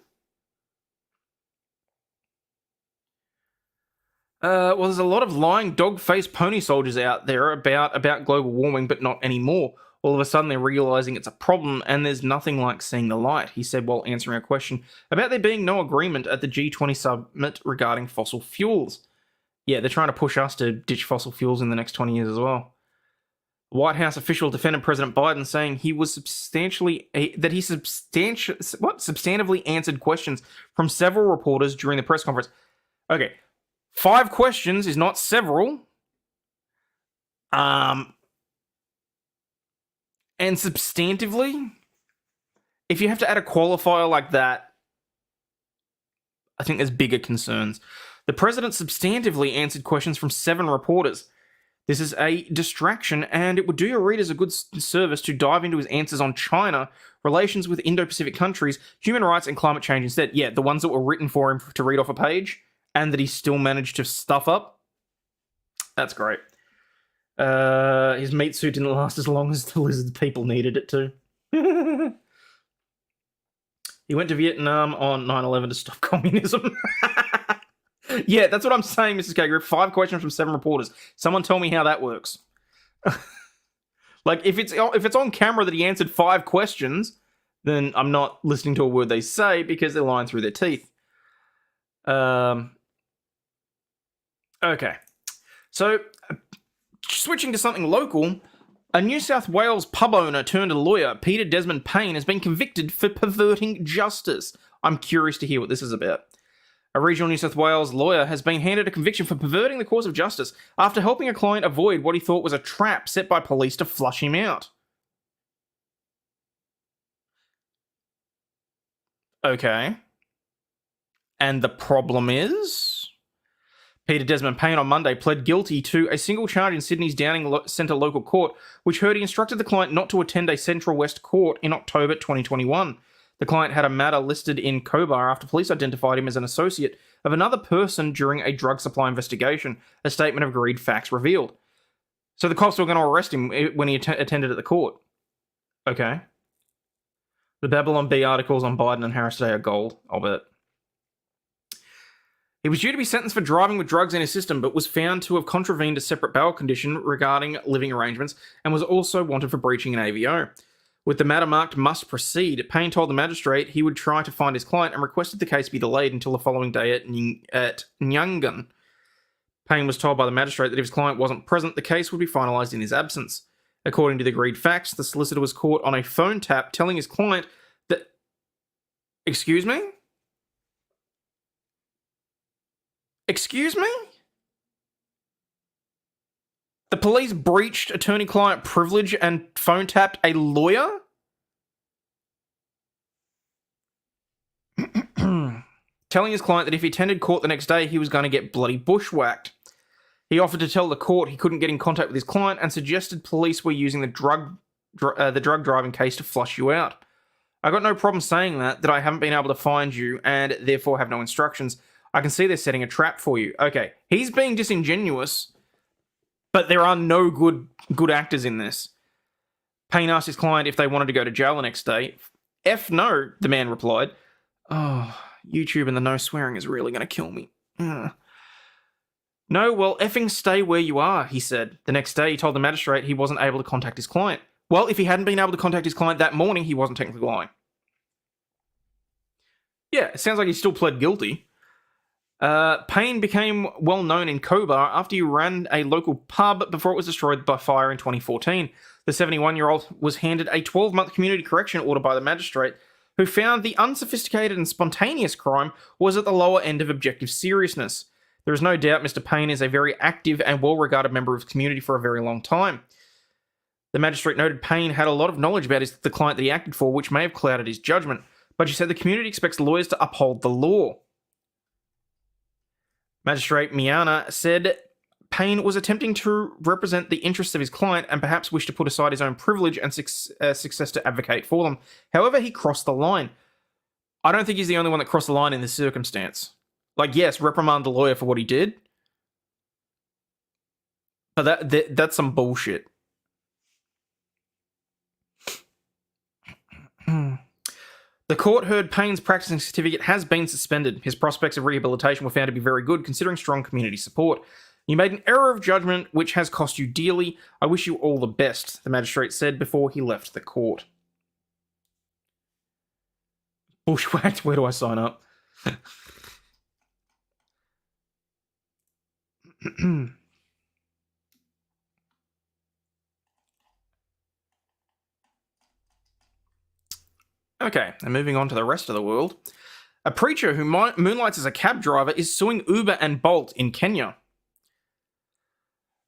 Well, there's a lot of lying dog-faced pony soldiers out there about global warming, but not anymore. All of a sudden, they're realizing it's a problem, and there's nothing like seeing the light, he said while answering a question about there being no agreement at the G20 summit regarding fossil fuels. Yeah, they're trying to push us to ditch fossil fuels in the next 20 years as well. White House official defended President Biden, saying he was substantively answered questions from several reporters during the press conference. Okay, 5 questions is not several. And substantively, if you have to add a qualifier like that, I think there's bigger concerns. The president substantively answered questions from 7 reporters. This is a distraction, and it would do your readers a good service to dive into his answers on China, relations with Indo-Pacific countries, human rights, and climate change instead. Yeah, the ones that were written for him to read off a page, and that he still managed to stuff up. That's great. His meat suit didn't last as long as the lizard people needed it to. He went to Vietnam on 9/11 to stop communism. Yeah, that's what I'm saying, Mrs. K. Griff. 5 questions from 7 reporters. Someone tell me how that works. Like, if it's on camera that he answered 5 questions, then I'm not listening to a word they say because they're lying through their teeth. Okay. So, switching to something local, a New South Wales pub owner turned lawyer, Peter Desmond Payne, has been convicted for perverting justice. I'm curious to hear what this is about. A regional New South Wales lawyer has been handed a conviction for perverting the course of justice after helping a client avoid what he thought was a trap set by police to flush him out. Okay. And the problem is? Peter Desmond Payne on Monday pled guilty to a single charge in Sydney's Downing Centre local court, which heard he instructed the client not to attend a Central West court in October 2021. The client had a matter listed in Cobar after police identified him as an associate of another person during a drug supply investigation, a statement of agreed facts revealed. So the cops were going to arrest him when he attended at the court. Okay. The Babylon Bee articles on Biden and Harris today are gold, I'll bet. He was due to be sentenced for driving with drugs in his system, but was found to have contravened a separate bail condition regarding living arrangements and was also wanted for breaching an AVO. With the matter marked must proceed, Payne told the magistrate he would try to find his client and requested the case be delayed until the following day at Nyangan. Payne was told by the magistrate that if his client wasn't present, the case would be finalised in his absence. According to the agreed facts, the solicitor was caught on a phone tap telling his client that... Excuse me? Excuse me? The police breached attorney-client privilege and phone tapped a lawyer? Telling his client that if he attended court the next day, he was going to get bloody bushwhacked. He offered to tell the court he couldn't get in contact with his client and suggested police were using the drug driving case to flush you out. I got no problem saying that I haven't been able to find you and therefore have no instructions. I can see they're setting a trap for you. Okay, he's being disingenuous, but there are no good actors in this. Payne asked his client if they wanted to go to jail the next day. F no, the man replied. Oh, YouTube and the no swearing is really going to kill me. Ugh. No, well, effing stay where you are, he said. The next day, he told the magistrate he wasn't able to contact his client. Well, if he hadn't been able to contact his client that morning, he wasn't technically lying. Yeah, it sounds like he still pled guilty. Payne became well known in Cobar after he ran a local pub before it was destroyed by fire in 2014. The 71-year-old was handed a 12-month community correction order by the magistrate, who found the unsophisticated and spontaneous crime was at the lower end of objective seriousness. There is no doubt Mr. Payne is a very active and well-regarded member of the community for a very long time. The magistrate noted Payne had a lot of knowledge about the client that he acted for, which may have clouded his judgment, but she said the community expects lawyers to uphold the law. Magistrate Miana said Payne was attempting to represent the interests of his client and perhaps wished to put aside his own privilege and success to advocate for them. However, he crossed the line. I don't think he's the only one that crossed the line in this circumstance. Like, yes, reprimand the lawyer for what he did, but that's some bullshit. The court heard Payne's practicing certificate has been suspended. His prospects of rehabilitation were found to be very good, considering strong community support. You made an error of judgment which has cost you dearly. I wish you all the best, the magistrate said before he left the court. Bushwhacked, where do I sign up? Okay, and moving on to the rest of the world. A preacher who moonlights as a cab driver is suing Uber and Bolt in Kenya.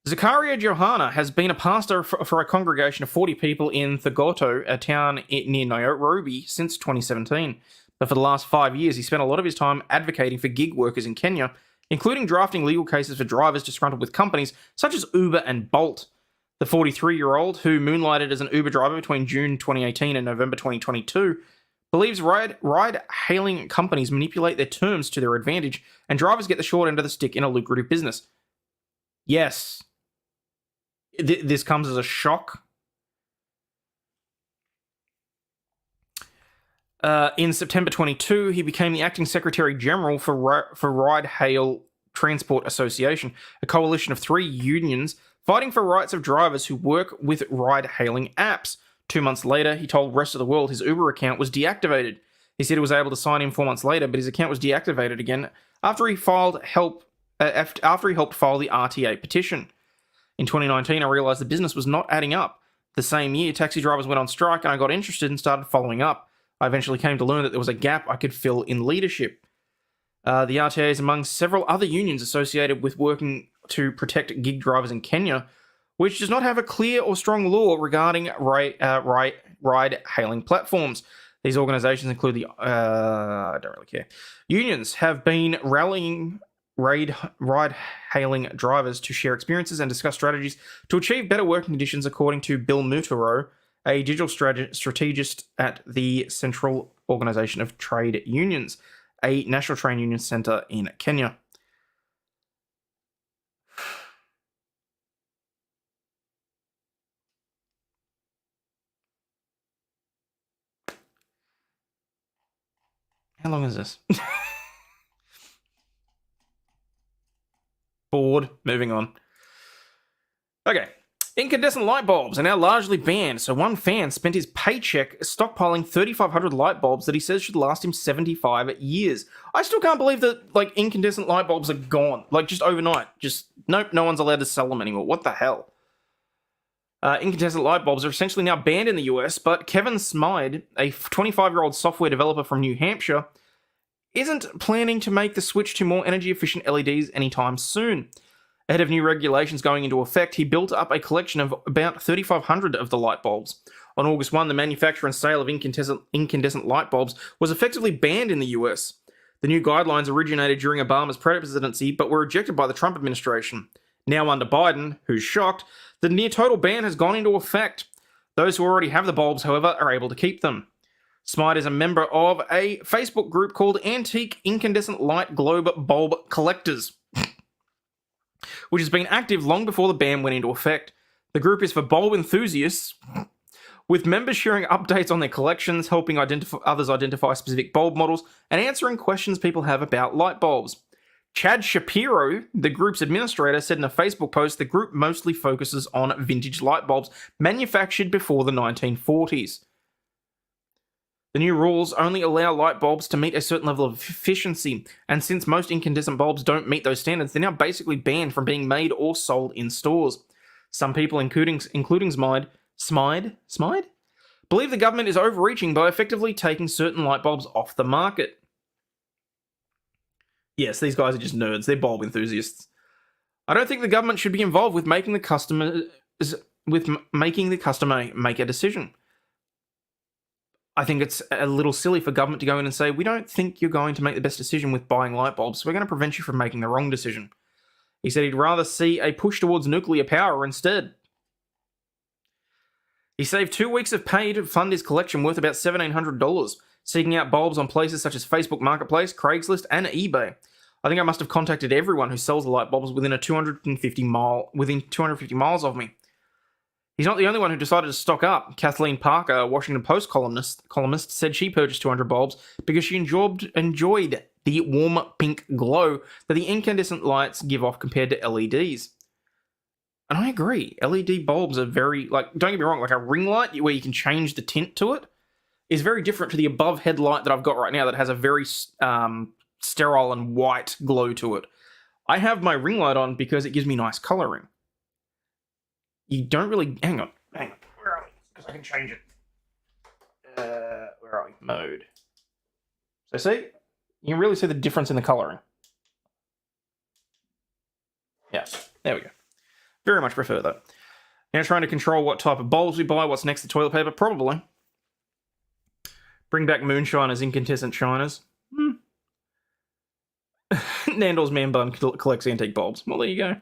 Zakaria Johanna has been a pastor for a congregation of 40 people in Thogoto, a town near Nairobi, since 2017. But for the last 5 years, he spent a lot of his time advocating for gig workers in Kenya, including drafting legal cases for drivers disgruntled with companies such as Uber and Bolt. The 43-year-old, who moonlighted as an Uber driver between June 2018 and November 2022, believes ride-hailing companies manipulate their terms to their advantage, and drivers get the short end of the stick in a lucrative business. Yes. This comes as a shock. In September 22, he became the acting Secretary General for Ride Hail Transport Association, a coalition of 3 unions fighting for rights of drivers who work with ride-hailing apps. 2 months later, he told the rest of the world his Uber account was deactivated. He said he was able to sign in 4 months later, but his account was deactivated again after he helped file the RTA petition. In 2019, I realized the business was not adding up. The same year, taxi drivers went on strike, and I got interested and started following up. I eventually came to learn that there was a gap I could fill in leadership. The RTA is among several other unions associated with working to protect gig drivers in Kenya, which does not have a clear or strong law regarding ride-hailing platforms. These organizations include the... I don't really care. Unions have been rallying ride-hailing drivers to share experiences and discuss strategies to achieve better working conditions, according to Bill Mutaro, a digital strategist at the Central Organization of Trade Unions, a national trade union center in Kenya. How long is this? Bored. Moving on. Okay. Incandescent light bulbs are now largely banned, so one fan spent his paycheck stockpiling 3,500 light bulbs that he says should last him 75 years. I still can't believe that, incandescent light bulbs are gone. Just overnight. Nope, no one's allowed to sell them anymore. What the hell? Incandescent light bulbs are essentially now banned in the US, but Kevin Smide, a 25-year-old software developer from New Hampshire, isn't planning to make the switch to more energy-efficient LEDs anytime soon. Ahead of new regulations going into effect, he built up a collection of about 3,500 of the light bulbs. On August 1, the manufacture and sale of incandescent light bulbs was effectively banned in the US. The new guidelines originated during Obama's presidency, but were rejected by the Trump administration. Now under Biden, who's shocked, the near-total ban has gone into effect. Those who already have the bulbs, however, are able to keep them. Smide is a member of a Facebook group called Antique Incandescent Light Globe Bulb Collectors, which has been active long before the ban went into effect. The group is for bulb enthusiasts, with members sharing updates on their collections, helping others identify specific bulb models, and answering questions people have about light bulbs. Chad Shapiro, the group's administrator, said in a Facebook post the group mostly focuses on vintage light bulbs manufactured before the 1940s. The new rules only allow light bulbs to meet a certain level of efficiency, and since most incandescent bulbs don't meet those standards, they're now basically banned from being made or sold in stores. Some people, including Smide, believe the government is overreaching by effectively taking certain light bulbs off the market. Yes, these guys are just nerds. They're bulb enthusiasts. I don't think the government should be involved with making the customer make a decision. I think it's a little silly for government to go in and say, we don't think you're going to make the best decision with buying light bulbs, so we're going to prevent you from making the wrong decision. He said he'd rather see a push towards nuclear power instead. He saved 2 weeks of pay to fund his collection worth about $1,700, seeking out bulbs on places such as Facebook Marketplace, Craigslist, and eBay. I think I must have contacted everyone who sells light bulbs within 250 miles of me. He's not the only one who decided to stock up. Kathleen Parker, a Washington Post columnist, said she purchased 200 bulbs because she enjoyed the warm pink glow that the incandescent lights give off compared to LEDs. And I agree. LED bulbs are very, don't get me wrong, a ring light where you can change the tint to it is very different to the above headlight that I've got right now that has a very sterile and white glow to it. I have my ring light on because it gives me nice coloring. You don't really... Hang on. Where are we? Because I can change it. Where are we? Mode. So see? You can really see the difference in the colouring. Yeah. There we go. Very much prefer that. Now trying to control what type of bulbs we buy, what's next to toilet paper? Probably. Bring back moonshiners, incandescent shiners. Nandor's man bun collects antique bulbs. Well, there you go.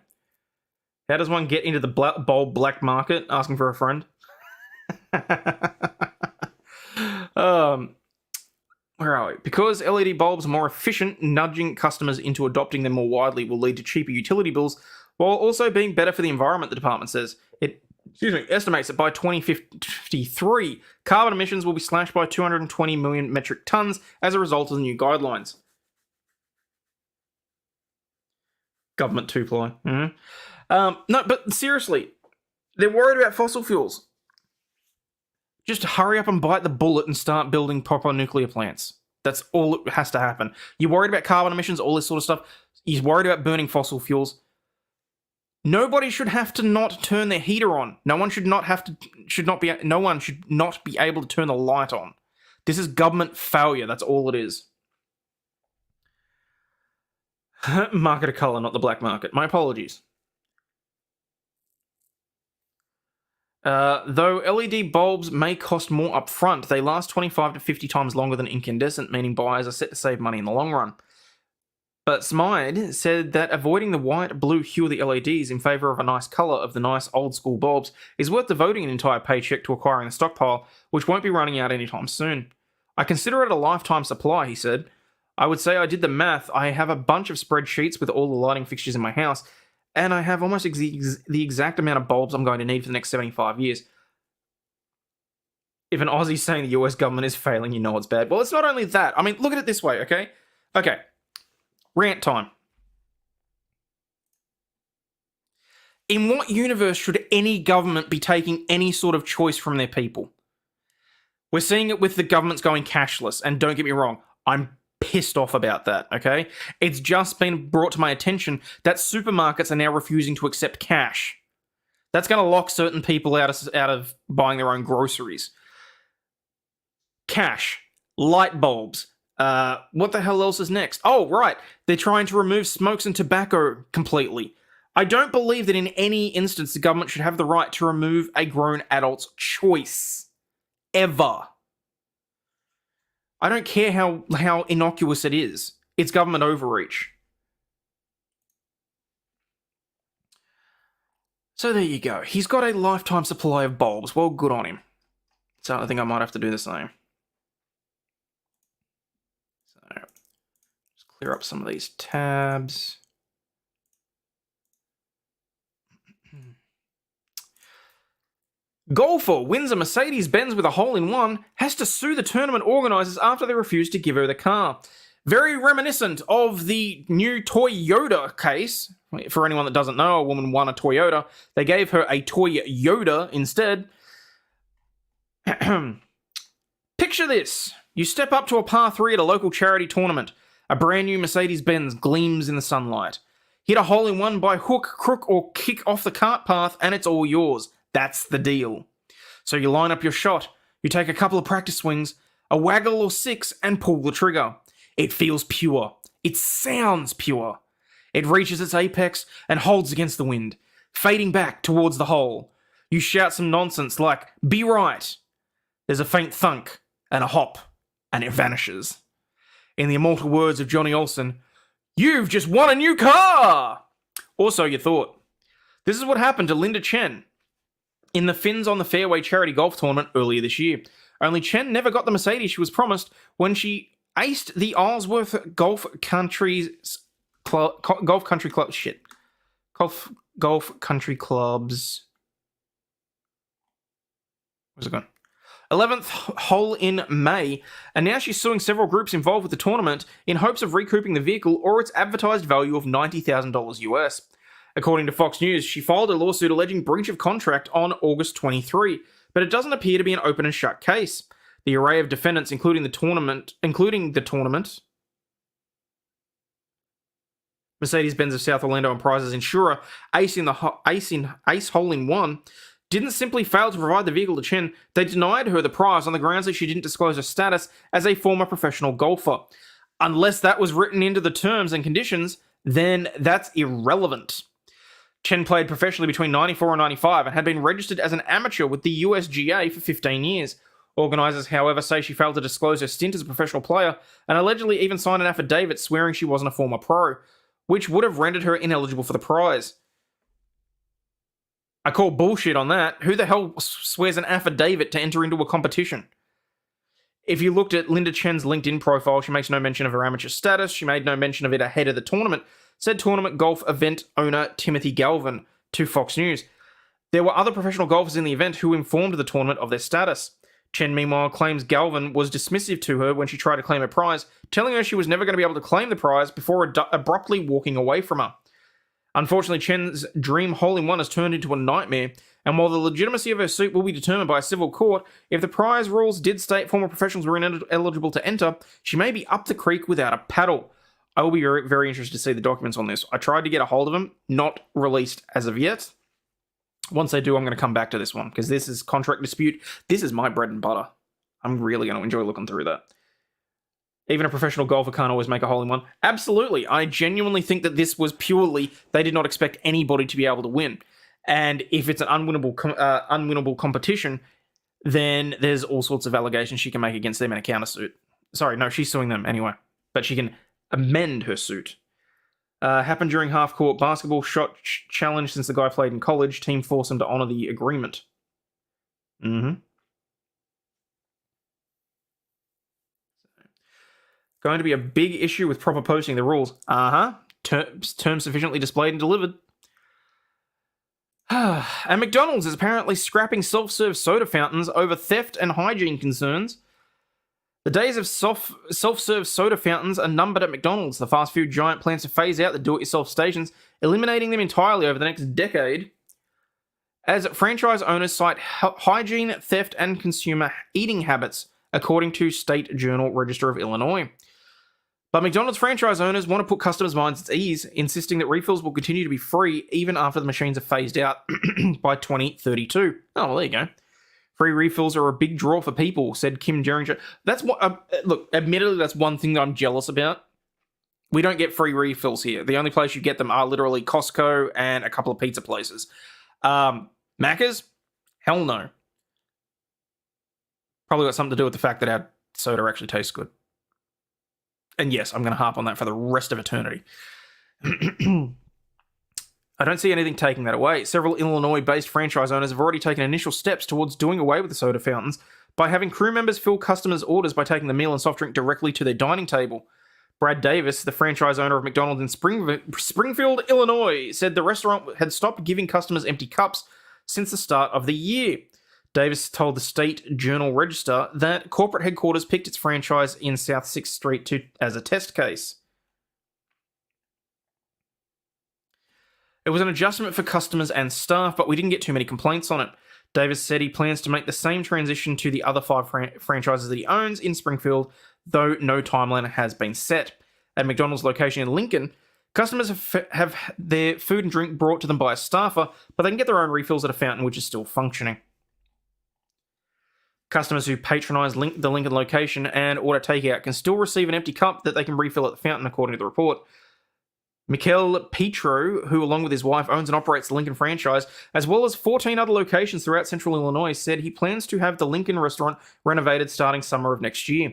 How does one get into the bulb black market? Asking for a friend. Where are we? Because LED bulbs are more efficient, nudging customers into adopting them more widely will lead to cheaper utility bills, while also being better for the environment, the department says. It estimates that by 2053, carbon emissions will be slashed by 220 million metric tons as a result of the new guidelines. Government two-ply. No, but seriously, they're worried about fossil fuels. Just hurry up and bite the bullet and start building proper nuclear plants. That's all that has to happen. You're worried about carbon emissions, all this sort of stuff. You're worried about burning fossil fuels. Nobody should have to not turn their heater on. No one should not be able to turn the light on. This is government failure. That's all it is. Market of colour, not the black market. My apologies. Though LED bulbs may cost more upfront, they last 25 to 50 times longer than incandescent, meaning buyers are set to save money in the long run. But Smide said that avoiding the white-blue hue of the LEDs in favour of a nice colour of the nice old-school bulbs is worth devoting an entire paycheck to acquiring the stockpile, which won't be running out anytime soon. I consider it a lifetime supply, he said. I would say I did the math. I have a bunch of spreadsheets with all the lighting fixtures in my house, and I have almost the exact amount of bulbs I'm going to need for the next 75 years. If an Aussie's saying the US government is failing, you know it's bad. Well, it's not only that. I mean, look at it this way, okay? Okay. Rant time. In what universe should any government be taking any sort of choice from their people? We're seeing it with the governments going cashless, and don't get me wrong, I'm pissed off about that, okay? It's just been brought to my attention that supermarkets are now refusing to accept cash. That's going to lock certain people out of buying their own groceries. Cash, light bulbs. What the hell else is next? Oh, right. They're trying to remove smokes and tobacco completely. I don't believe that in any instance the government should have the right to remove a grown adult's choice. Ever. I don't care how innocuous it is. It's government overreach. So there you go. He's got a lifetime supply of bulbs. Well, good on him. So I think I might have to do the same. So just clear up some of these tabs. Golfer wins a Mercedes-Benz with a hole-in-one, has to sue the tournament organisers after they refused to give her the car. Very reminiscent of the new Toyota case. For anyone that doesn't know, a woman won a Toyota. They gave her a Toy Yoda instead. Picture this. You step up to a par 3 at a local charity tournament. A brand new Mercedes-Benz gleams in the sunlight. Hit a hole-in-one by hook, crook, or kick off the cart path, and it's all yours. That's the deal. So you line up your shot, you take a couple of practice swings, a waggle or 6, and pull the trigger. It feels pure. It sounds pure. It reaches its apex and holds against the wind, fading back towards the hole. You shout some nonsense like, "Be right." There's a faint thunk and a hop, and it vanishes. In the immortal words of Johnny Olsen, "You've just won a new car!" Also, you thought. This is what happened to Linda Chen in the Fins on the Fairway charity golf tournament earlier this year. Only Chen never got the Mercedes she was promised when she aced the Isleworth Golf Country Club's. Where's it gone? 11th hole in May, and now she's suing several groups involved with the tournament in hopes of recouping the vehicle or its advertised value of $90,000 US. According to Fox News, she filed a lawsuit alleging breach of contract on August 23, but it doesn't appear to be an open and shut case. The array of defendants, including the tournament, Mercedes-Benz of South Orlando and Prizes insurer Ace Hole-in-One, didn't simply fail to provide the vehicle to Chen. They denied her the prize on the grounds that she didn't disclose her status as a former professional golfer. Unless that was written into the terms and conditions, then that's irrelevant. Chen played professionally between 94 and 95 and had been registered as an amateur with the USGA for 15 years. Organisers, however, say she failed to disclose her stint as a professional player and allegedly even signed an affidavit swearing she wasn't a former pro, which would have rendered her ineligible for the prize. I call bullshit on that. Who the hell swears an affidavit to enter into a competition? If you looked at Linda Chen's LinkedIn profile, she makes no mention of her amateur status. She made no mention of it ahead of the tournament, said tournament golf event owner Timothy Galvin to Fox News. There were other professional golfers in the event who informed the tournament of their status. Chen, meanwhile, claims Galvin was dismissive to her when she tried to claim her prize, telling her she was never going to be able to claim the prize before abruptly walking away from her. Unfortunately, Chen's dream hole-in-one has turned into a nightmare, and while the legitimacy of her suit will be determined by a civil court, if the prize rules did state former professionals were ineligible to enter, she may be up the creek without a paddle. I will be very, very interested to see the documents on this. I tried to get a hold of them, not released as of yet. Once I do, I'm going to come back to this one, because this is contract dispute. This is my bread and butter. I'm really going to enjoy looking through that. Even a professional golfer can't always make a hole-in-one. Absolutely. I genuinely think that this was purely, they did not expect anybody to be able to win. And if it's an unwinnable competition, then there's all sorts of allegations she can make against them in a countersuit. Sorry, no, she's suing them anyway. But she can amend her suit. Happened during half-court basketball shot challenge since the guy played in college. Team forced him to honor the agreement. Going to be a big issue with proper posting the rules. Terms sufficiently displayed and delivered. And McDonald's is apparently scrapping self-serve soda fountains over theft and hygiene concerns. The days of self-serve soda fountains are numbered at McDonald's. The fast food giant plans to phase out the do-it-yourself stations, eliminating them entirely over the next decade, as franchise owners cite hygiene, theft, and consumer eating habits, according to State Journal Register of Illinois. But McDonald's franchise owners want to put customers' minds at ease, insisting that refills will continue to be free even after the machines are phased out by 2032. Oh, well, there you go. Free refills are a big draw for people, said Kim Jeringer. That's what. Look, admittedly, that's one thing that I'm jealous about. We don't get free refills here. The only place you get them are literally Costco and a couple of pizza places. Macca's? Hell no. Probably got something to do with the fact that our soda actually tastes good. And yes, I'm going to harp on that for the rest of eternity. I don't see anything taking that away. Several Illinois-based franchise owners have already taken initial steps towards doing away with the soda fountains by having crew members fill customers' orders by taking the meal and soft drink directly to their dining table. Brad Davis, the franchise owner of McDonald's in Springfield, Illinois, said the restaurant had stopped giving customers empty cups since the start of the year. Davis told the State Journal Register that corporate headquarters picked its franchise in South 6th Street as a test case. It was an adjustment for customers and staff, but we didn't get too many complaints on it. Davis said he plans to make the same transition to the other 5 franchises that he owns in Springfield, though no timeline has been set. At McDonald's location in Lincoln, customers have their food and drink brought to them by a staffer, but they can get their own refills at a fountain which is still functioning. Customers who patronize the Lincoln location and order takeout can still receive an empty cup that they can refill at the fountain, according to the report. Mikel Petro, who along with his wife owns and operates the Lincoln franchise, as well as 14 other locations throughout central Illinois, said he plans to have the Lincoln restaurant renovated starting summer of next year.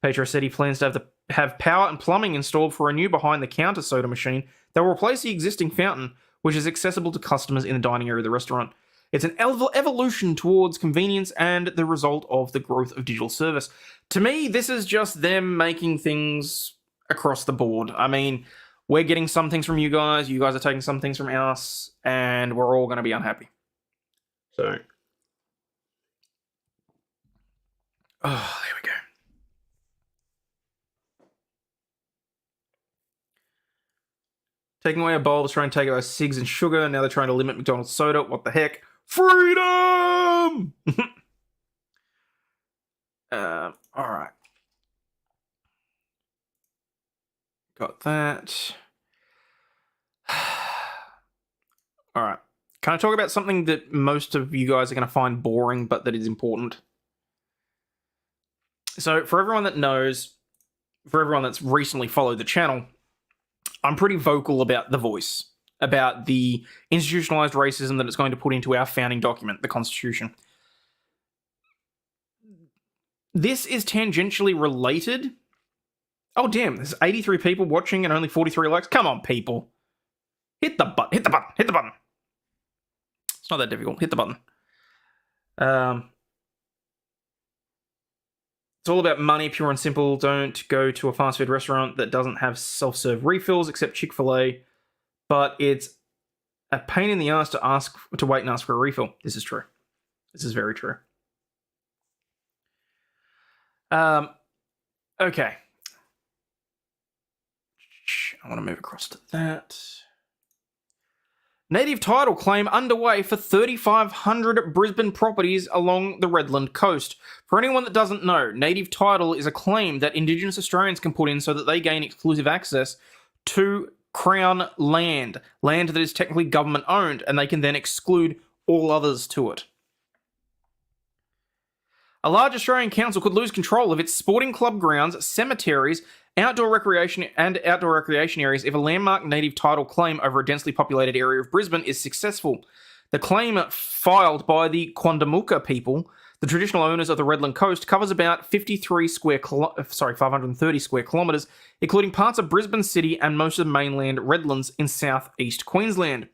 Petro said he plans to have power and plumbing installed for a new behind-the-counter soda machine that will replace the existing fountain, which is accessible to customers in the dining area of the restaurant. It's an evolution towards convenience and the result of the growth of digital service. To me, this is just them making things across the board. I mean, we're getting some things from you guys are taking some things from us, and we're all going to be unhappy. So, there we go. Taking away a bowl was trying to take away cigs and sugar, now they're trying to limit McDonald's soda. What the heck? Freedom! Alright. Got that. Alright. Can I talk about something that most of you guys are going to find boring, but that is important? So, for everyone that knows, for everyone that's recently followed the channel, I'm pretty vocal about The Voice, about the institutionalized racism that it's going to put into our founding document, the Constitution. This is tangentially related. Oh, damn, there's 83 people watching and only 43 likes. Come on, people. Hit the button, hit the button, hit the button. It's not that difficult. Hit the button. It's all about money, pure and simple. Don't go to a fast food restaurant that doesn't have self-serve refills except Chick-fil-A. but it's a pain in the ass to wait and ask for a refill. This is true. This is very true. Okay. I want to move across to that. Native title claim underway for 3,500 Brisbane properties along the Redland coast. For anyone that doesn't know, native title is a claim that Indigenous Australians can put in so that they gain exclusive access to Crown land that is technically government owned, and they can then exclude all others to it. A large Australian council could lose control of its sporting club grounds, cemeteries, outdoor recreation areas if a landmark native title claim over a densely populated area of Brisbane is successful. The claim filed by the Quandamooka people, the traditional owners of the Redland coast, covers about 530 square kilometres, including parts of Brisbane City and most of the mainland Redlands in southeast Queensland.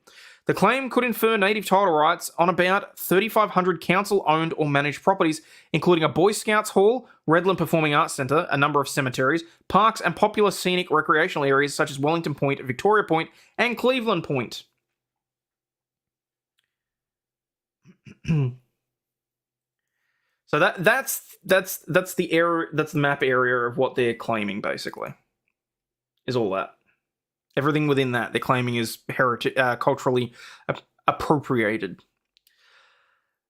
The claim could infer native title rights on about 3,500 council-owned or managed properties, including a Boy Scouts Hall, Redland Performing Arts Centre, a number of cemeteries, parks, and popular scenic recreational areas such as Wellington Point, Victoria Point, and Cleveland Point. So that's the area, that's the map area of what they're claiming, basically. Is all that. Everything within that they're claiming is culturally appropriated.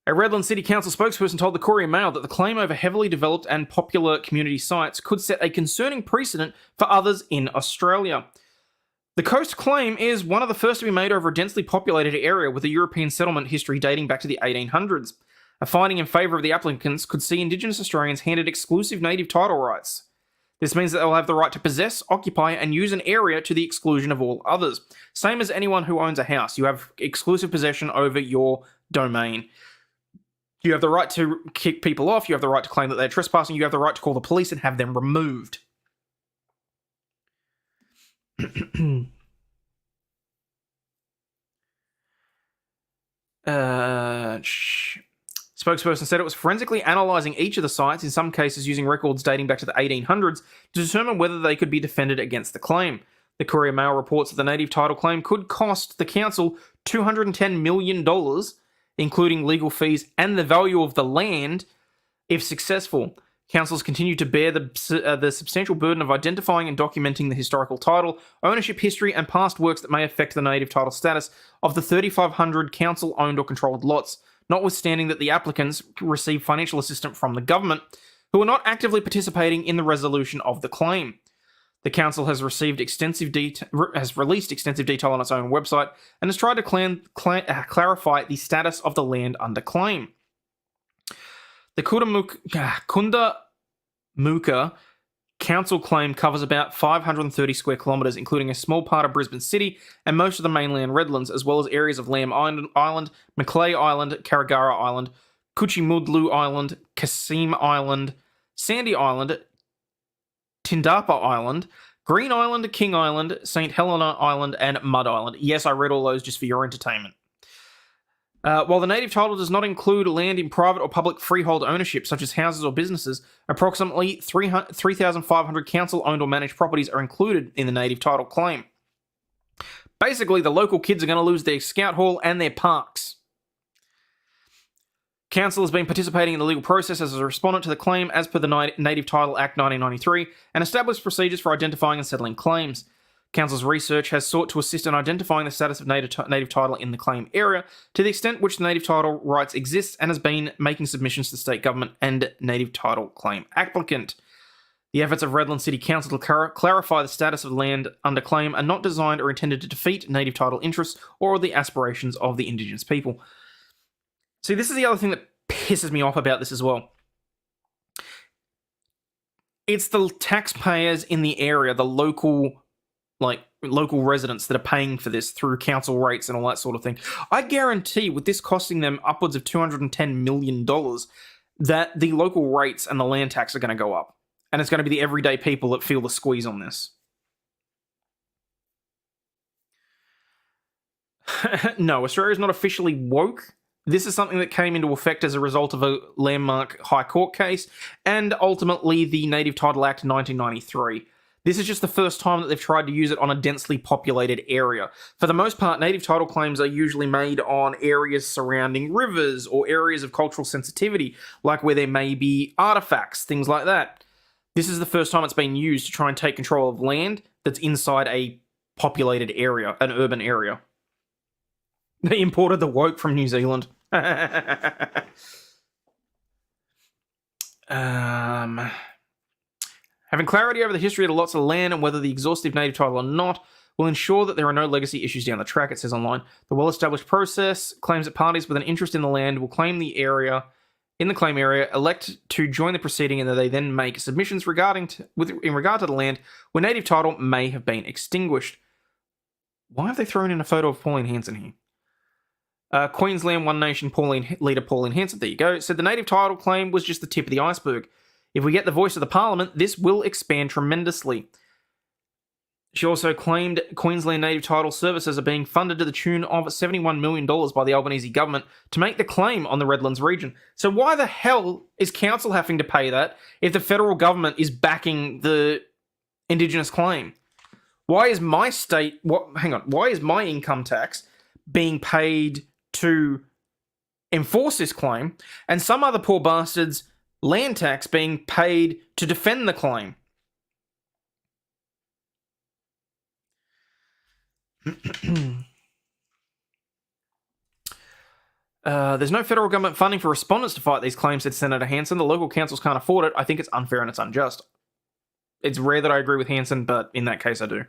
A Redland City Council spokesperson told the Courier Mail that the claim over heavily developed and popular community sites could set a concerning precedent for others in Australia. The coast claim is one of the first to be made over a densely populated area with a European settlement history dating back to the 1800s. A finding in favour of the applicants could see Indigenous Australians handed exclusive native title rights. This means that they'll have the right to possess, occupy, and use an area to the exclusion of all others. Same as anyone who owns a house. You have exclusive possession over your domain. You have the right to kick people off. You have the right to claim that they're trespassing. You have the right to call the police and have them removed. Spokesperson said it was forensically analysing each of the sites, in some cases using records dating back to the 1800s, to determine whether they could be defended against the claim. The Courier Mail reports that the native title claim could cost the council $210 million, including legal fees and the value of the land, if successful. Councils continue to bear the substantial burden of identifying and documenting the historical title, ownership history, and past works that may affect the native title status of the 3,500 council-owned or controlled lots, notwithstanding that the applicants receive financial assistance from the government, who are not actively participating in the resolution of the claim. The council has released extensive detail on its own website and has tried to clarify the status of the land under claim. The Quandamooka council claim covers about 530 square kilometres, including a small part of Brisbane City and most of the mainland Redlands, as well as areas of Lamb Island, Macleay Island, Karragara Island, Kuchimudlu Island, Kasim Island, Sandy Island, Tindapa Island, Green Island, King Island, St. Helena Island, and Mud Island. Yes, I read all those just for your entertainment. While the native title does not include land in private or public freehold ownership, such as houses or businesses, approximately 3,500 council-owned or managed properties are included in the native title claim. Basically, the local kids are going to lose their scout hall and their parks. Council has been participating in the legal process as a respondent to the claim as per the Native Title Act 1993 and established procedures for identifying and settling claims. Council's research has sought to assist in identifying the status of native title in the claim area to the extent which the native title rights exist, and has been making submissions to the state government and native title claim applicant. The efforts of Redland City Council to clarify the status of land under claim are not designed or intended to defeat native title interests or the aspirations of the Indigenous people. See, this is the other thing that pisses me off about this as well. It's the taxpayers in the area, the local residents that are paying for this through council rates and all that sort of thing. I guarantee with this costing them upwards of $210 million that the local rates and the land tax are going to go up. And it's going to be the everyday people that feel the squeeze on this. No, Australia is not officially woke. This is something that came into effect as a result of a landmark High Court case and ultimately the Native Title Act 1993. This is just the first time that they've tried to use it on a densely populated area. For the most part, native title claims are usually made on areas surrounding rivers or areas of cultural sensitivity, like where there may be artifacts, things like that. This is the first time it's been used to try and take control of land that's inside a populated area, an urban area. They imported the woke from New Zealand. Having clarity over the history of the lots of land and whether the exhaustive native title or not will ensure that there are no legacy issues down the track, it says online. The well-established process claims that parties with an interest in the land will claim the area, in the claim area, elect to join the proceeding, and that they then make submissions in regard to the land where native title may have been extinguished. Why have they thrown in a photo of Pauline Hanson here? Queensland One Nation leader Pauline Hanson, there you go, said the native title claim was just the tip of the iceberg. If we get the voice of the parliament, this will expand tremendously. She also claimed Queensland Native Title services are being funded to the tune of $71 million by the Albanese government to make the claim on the Redlands region. So why the hell is council having to pay that if the federal government is backing the Indigenous claim? Why is my state... why is my income tax being paid to enforce this claim, and some other poor bastards' land tax being paid to defend the claim? There's no federal government funding for respondents to fight these claims, said Senator Hanson. The local councils can't afford it. I think it's unfair and it's unjust. It's rare that I agree with Hanson, but in that case I do.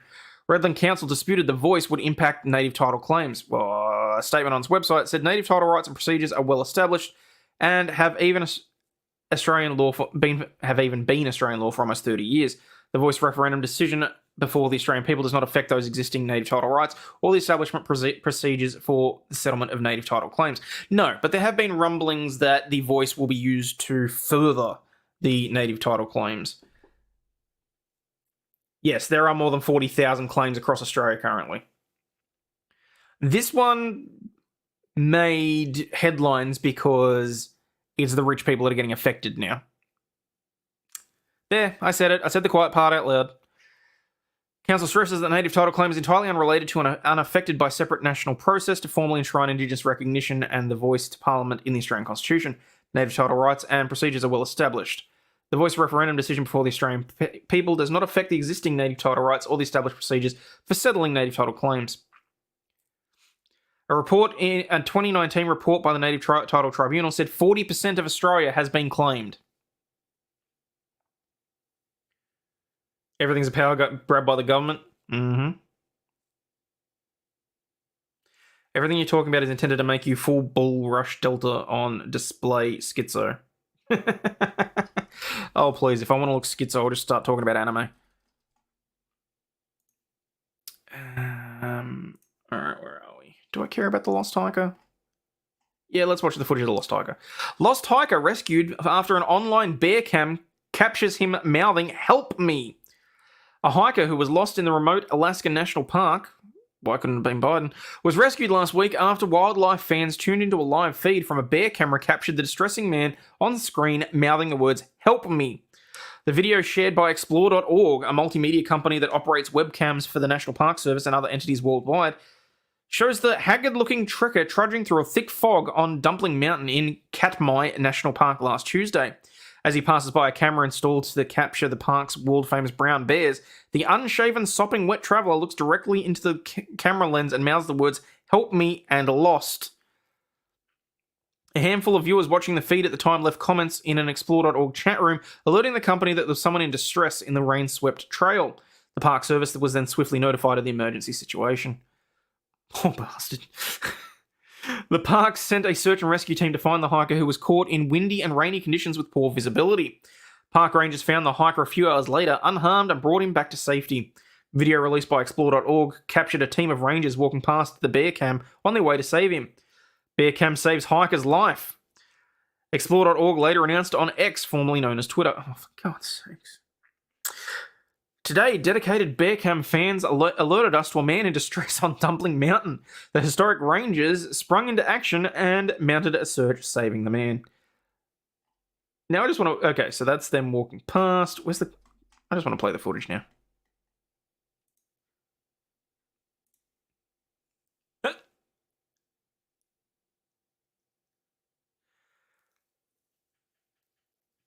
Redland Council disputed the voice would impact native title claims. Well, a statement on its website said native title rights and procedures are well established and have even Australian law been Australian law for almost 30 years. The voice referendum decision before the Australian people does not affect those existing native title rights or the establishment procedures for the settlement of native title claims. No, but there have been rumblings that the voice will be used to further the native title claims. Yes, there are more than 40,000 claims across Australia currently. This one made headlines because it's the rich people that are getting affected now. There, I said it. I said the quiet part out loud. Council stresses that native title claim is entirely unrelated to and unaffected by separate national process to formally enshrine Indigenous recognition and the voice to Parliament in the Australian Constitution. Native title rights and procedures are well established. The voice referendum decision before the Australian people does not affect the existing native title rights or the established procedures for settling native title claims. A 2019 report by the Native Title Tribunal said 40% of Australia has been claimed. Everything's a power grabbed by the government. Everything you're talking about is intended to make you full bull rush delta on display schizo. Oh, please. If I want to look schizo, I'll just start talking about anime. Alright, where are we? Do I care about the lost hiker? Yeah, let's watch the footage of the lost hiker. Lost hiker rescued after an online bear cam captures him mouthing, "Help me!" A hiker who was lost in the remote Alaskan National Park, why couldn't it have been Biden, was rescued last week after wildlife fans tuned into a live feed from a bear camera captured the distressing man on screen mouthing the words, "Help me." The video shared by Explore.org, a multimedia company that operates webcams for the National Park Service and other entities worldwide, shows the haggard-looking trekker trudging through a thick fog on Dumpling Mountain in Katmai National Park last Tuesday. As he passes by a camera installed to capture the park's world-famous brown bears, the unshaven, sopping wet traveller looks directly into the camera lens and mouths the words, "Help me," and "lost." A handful of viewers watching the feed at the time left comments in an Explore.org chat room, alerting the company that there was someone in distress in the rain-swept trail. The park service was then swiftly notified of the emergency situation. Poor bastard. The park sent a search and rescue team to find the hiker who was caught in windy and rainy conditions with poor visibility. Park rangers found the hiker a few hours later, unharmed, and brought him back to safety. Video released by Explore.org captured a team of rangers walking past the bear cam on their way to save him. Bear cam saves hiker's life. Explore.org later announced on X, formerly known as Twitter. Oh, for God's sakes. Today, dedicated bear cam fans alerted us to a man in distress on Dumpling Mountain. The historic rangers sprung into action and mounted a search, saving the man. Now I just want to... Okay, so that's them walking past. I just want to play the footage now.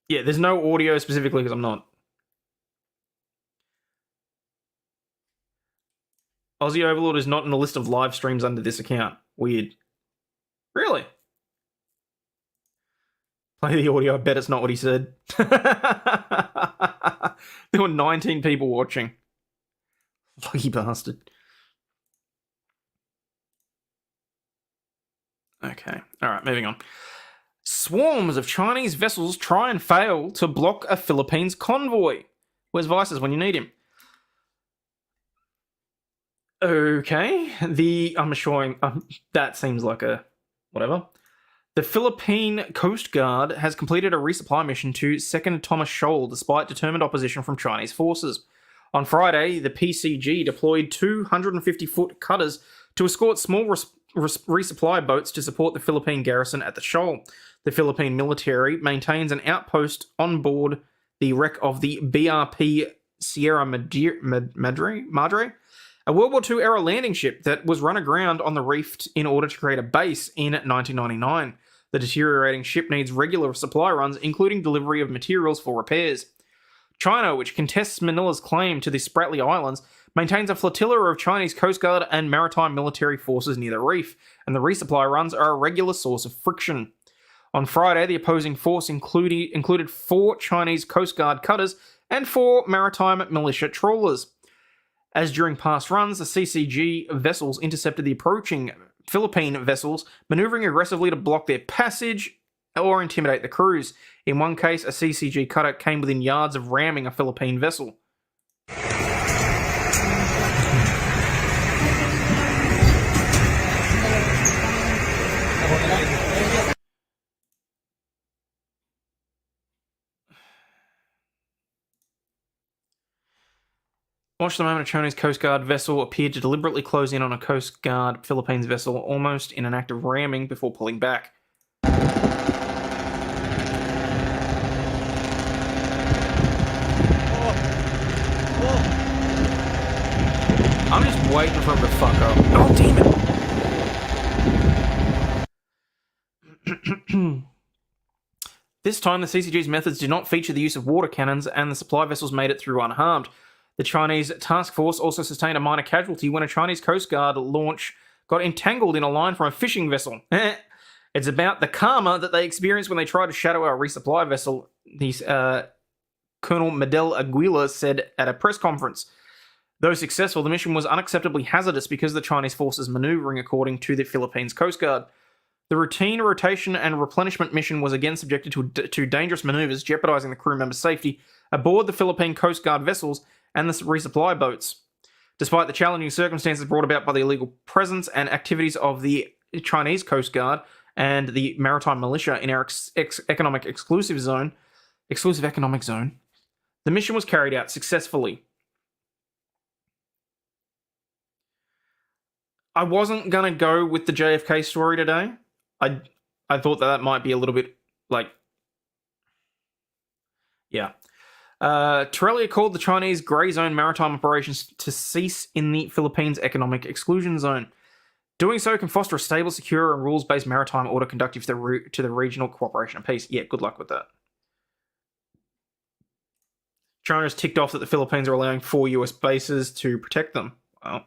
Yeah, there's no audio specifically because I'm not. Aussie Overlaw'd is not in the list of live streams under this account. Weird. Really? Play the audio. I bet it's not what he said. There were 19 people watching. Lucky bastard. Okay. All right, moving on. Swarms of Chinese vessels try and fail to block a Philippines convoy. Where's Vices when you need him? Okay. I'm showing. That seems like a whatever. The Philippine Coast Guard has completed a resupply mission to 2nd Thomas Shoal despite determined opposition from Chinese forces. On Friday, the PCG deployed 250-foot cutters to escort small resupply boats to support the Philippine garrison at the shoal. The Philippine military maintains an outpost on board the wreck of the BRP Sierra Madre, a World War II era landing ship that was run aground on the reef in order to create a base in 1999. The deteriorating ship needs regular supply runs, including delivery of materials for repairs. China, which contests Manila's claim to the Spratly Islands, maintains a flotilla of Chinese Coast Guard and maritime military forces near the reef, and the resupply runs are a regular source of friction. On Friday, the opposing force included 4 Chinese Coast Guard cutters and 4 maritime militia trawlers. As during past runs, the CCG vessels intercepted the approaching Philippine vessels, maneuvering aggressively to block their passage or intimidate the crews. In one case, a CCG cutter came within yards of ramming a Philippine vessel. Watch the moment a Chinese Coast Guard vessel appeared to deliberately close in on a Coast Guard Philippines vessel, almost in an act of ramming before pulling back. I'm just waiting for him to fuck up. Oh, damn it! This time, the CCG's methods did not feature the use of water cannons, and the supply vessels made it through unharmed. The Chinese task force also sustained a minor casualty when a Chinese Coast Guard launch got entangled in a line from a fishing vessel. It's about the karma that they experienced when they tried to shadow our resupply vessel, Colonel Medel Aguila said at a press conference. Though successful, the mission was unacceptably hazardous because of the Chinese forces maneuvering according to the Philippines Coast Guard. The routine rotation and replenishment mission was again subjected to dangerous maneuvers, jeopardizing the crew members' safety aboard the Philippine Coast Guard vessels and the resupply boats. Despite the challenging circumstances brought about by the illegal presence and activities of the Chinese Coast Guard and the maritime militia in our exclusive economic zone, the mission was carried out successfully. I wasn't going to go with the JFK story today. I thought that might be a little bit like... Yeah. Torellia called the Chinese grey zone maritime operations to cease in the Philippines economic exclusion zone. Doing so can foster a stable, secure, and rules-based maritime order conducive to the regional cooperation and peace. Yeah, good luck with that. China's ticked off that the Philippines are allowing 4 US bases to protect them. Well,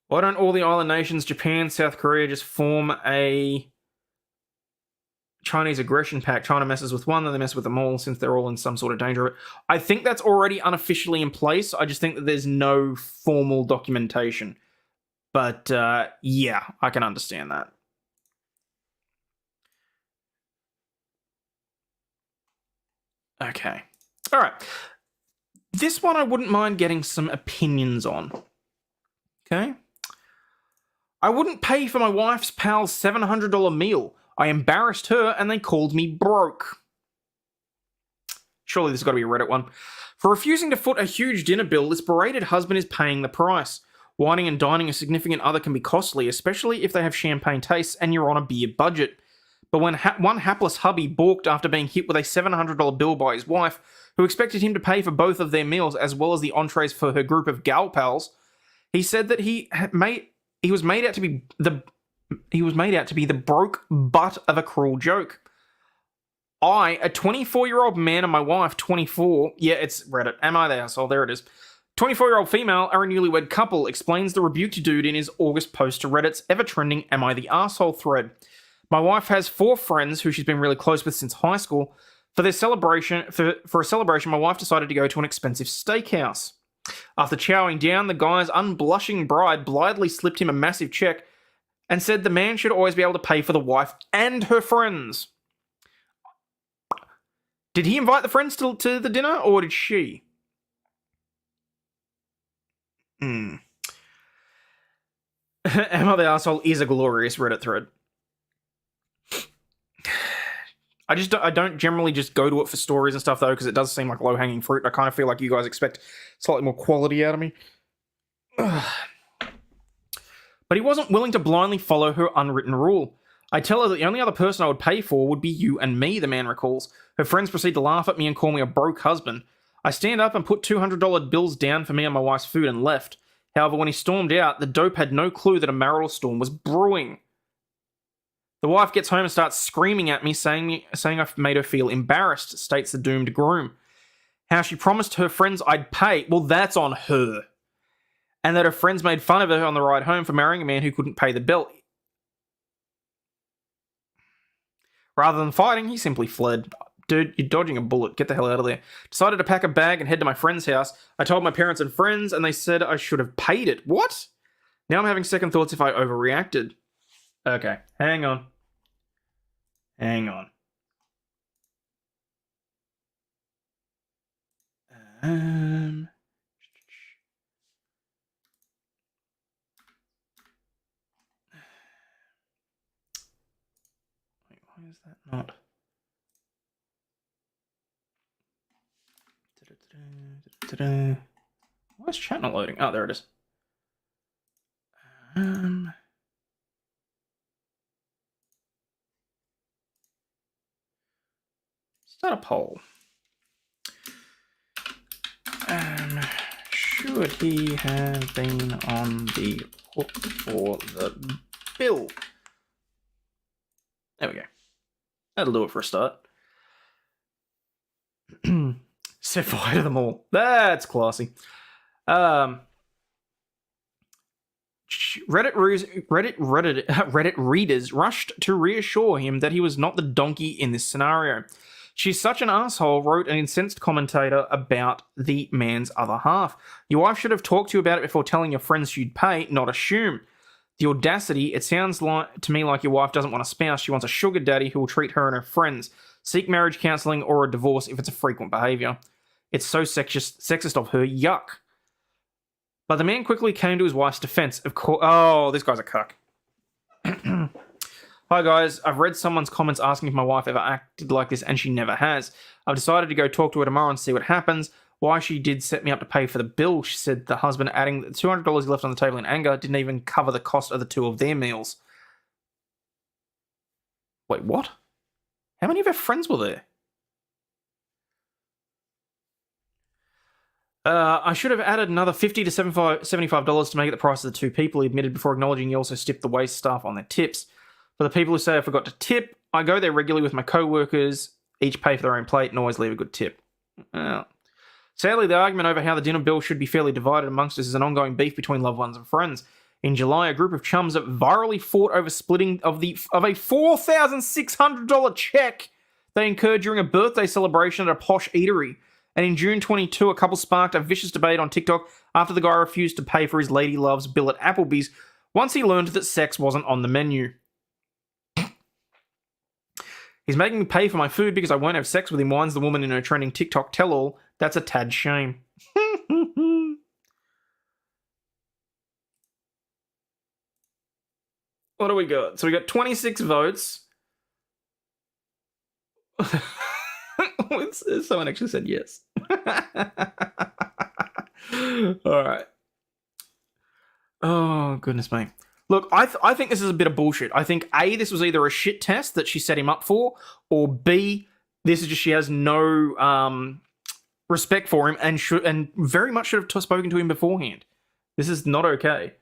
why don't all the island nations, Japan, South Korea, just form a Chinese aggression pact? China messes with one, then they mess with them all since they're all in some sort of danger. I think that's already unofficially in place. I just think that there's no formal documentation. But yeah, I can understand that. Okay. All right. This one I wouldn't mind getting some opinions on. Okay. I wouldn't pay for my wife's pal's $700 meal. I embarrassed her and they called me broke. Surely this has got to be a Reddit one. For refusing to foot a huge dinner bill, this berated husband is paying the price. Whining and dining a significant other can be costly, especially if they have champagne tastes and you're on a beer budget. But when one hapless hubby balked after being hit with a $700 bill by his wife, who expected him to pay for both of their meals as well as the entrees for her group of gal pals, he said that he was made out to be the made out to be the broke butt of a cruel joke. I, a 24-year-old man, and my wife, 24. Yeah, it's Reddit. Am I the asshole? There it is. 24-year-old female are a newlywed couple, explains the rebuked dude in his August post to Reddit's ever-trending Am I the Asshole thread. My wife has 4 friends who she's been really close with since high school. For a celebration, my wife decided to go to an expensive steakhouse. After chowing down, the guy's unblushing bride blithely slipped him a massive check and said the man should always be able to pay for the wife and her friends. Did he invite the friends to the dinner, or did she? Am I the Asshole is a glorious Reddit thread. I don't generally just go to it for stories and stuff, though, because it does seem like low-hanging fruit. I kind of feel like you guys expect slightly more quality out of me. But he wasn't willing to blindly follow her unwritten rule. I tell her that the only other person I would pay for would be you and me, the man recalls. Her friends proceed to laugh at me and call me a broke husband. I stand up and put $200 bills down for me and my wife's food and left. However, when he stormed out, the dope had no clue that a marital storm was brewing. The wife gets home and starts screaming at me, saying I've made her feel embarrassed, states the doomed groom. How she promised her friends I'd pay, well, that's on her. And that her friends made fun of her on the ride home for marrying a man who couldn't pay the bill. Rather than fighting, he simply fled. Dude, you're dodging a bullet. Get the hell out of there. Decided to pack a bag and head to my friend's house. I told my parents and friends, and they said I should have paid it. What? Now I'm having second thoughts if I overreacted. Okay, hang on. Hang on. Wait, why is that not? Why is chat not loading? Oh, there it is. Start a poll. Should he have been on the hook for the bill? There we go. That'll do it for a start. Set fire to them all. That's classy. Reddit readers rushed to reassure him that he was not the donkey in this scenario. She's such an asshole, wrote an incensed commentator about the man's other half. Your wife should have talked to you about it before telling your friends she'd pay, not assume. The audacity, it sounds like to me like your wife doesn't want a spouse, she wants a sugar daddy who will treat her and her friends. Seek marriage counselling or a divorce if it's a frequent behaviour. It's so sexist of her, yuck. But the man quickly came to his wife's defense. Of course, oh, this guy's a cuck. Hi guys, I've read someone's comments asking if my wife ever acted like this, and she never has. I've decided to go talk to her tomorrow and see what happens. Why she did set me up to pay for the bill, she said, the husband, adding that the $200 he left on the table in anger didn't even cover the cost of the 2 of their meals. Wait, what? How many of her friends were there? I should have added another $50 to $75 to make it the price of the 2 people, he admitted before acknowledging he also stipped the wait staff on their tips. For the people who say I forgot to tip, I go there regularly with my co-workers, each pay for their own plate and always leave a good tip. Sadly, the argument over how the dinner bill should be fairly divided amongst us is an ongoing beef between loved ones and friends. In July, a group of chums virally fought over splitting of a $4,600 check they incurred during a birthday celebration at a posh eatery. And in June 22, a couple sparked a vicious debate on TikTok after the guy refused to pay for his lady love's bill at Applebee's once he learned that sex wasn't on the menu. He's making me pay for my food because I won't have sex with him, whines the woman in her trending TikTok tell-all. That's a tad shame. What do we got? So we got 26 votes. Someone actually said yes. All right. Oh, goodness me. Look, I think this is a bit of bullshit. I think, A, this was either a shit test that she set him up for, or B, this is just she has no respect for him and very much should have spoken to him beforehand. This is not okay.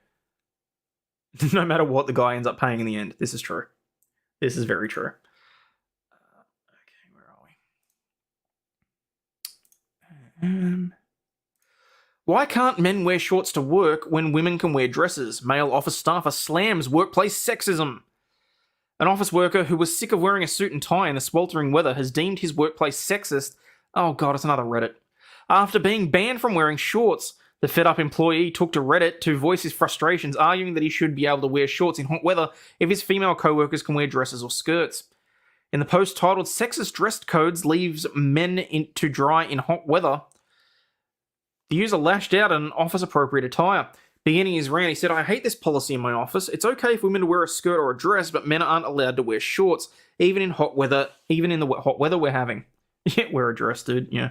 No matter what the guy ends up paying in the end. This is true. This is very true. Okay, where are we? Why can't men wear shorts to work when women can wear dresses? Male office staffer slams workplace sexism. An office worker who was sick of wearing a suit and tie in the sweltering weather has deemed his workplace sexist. Oh god, it's another Reddit. After being banned from wearing shorts, the fed-up employee took to Reddit to voice his frustrations, arguing that he should be able to wear shorts in hot weather if his female co-workers can wear dresses or skirts. In the post titled "Sexist Dress Codes Leaves Men to Dry in Hot Weather," the user lashed out at an office-appropriate attire. Beginning his rant, he said, "I hate this policy in my office. It's okay for women to wear a skirt or a dress, but men aren't allowed to wear shorts, even in hot weather, even in the hot weather we're having." Yeah, wear a dress, dude, yeah.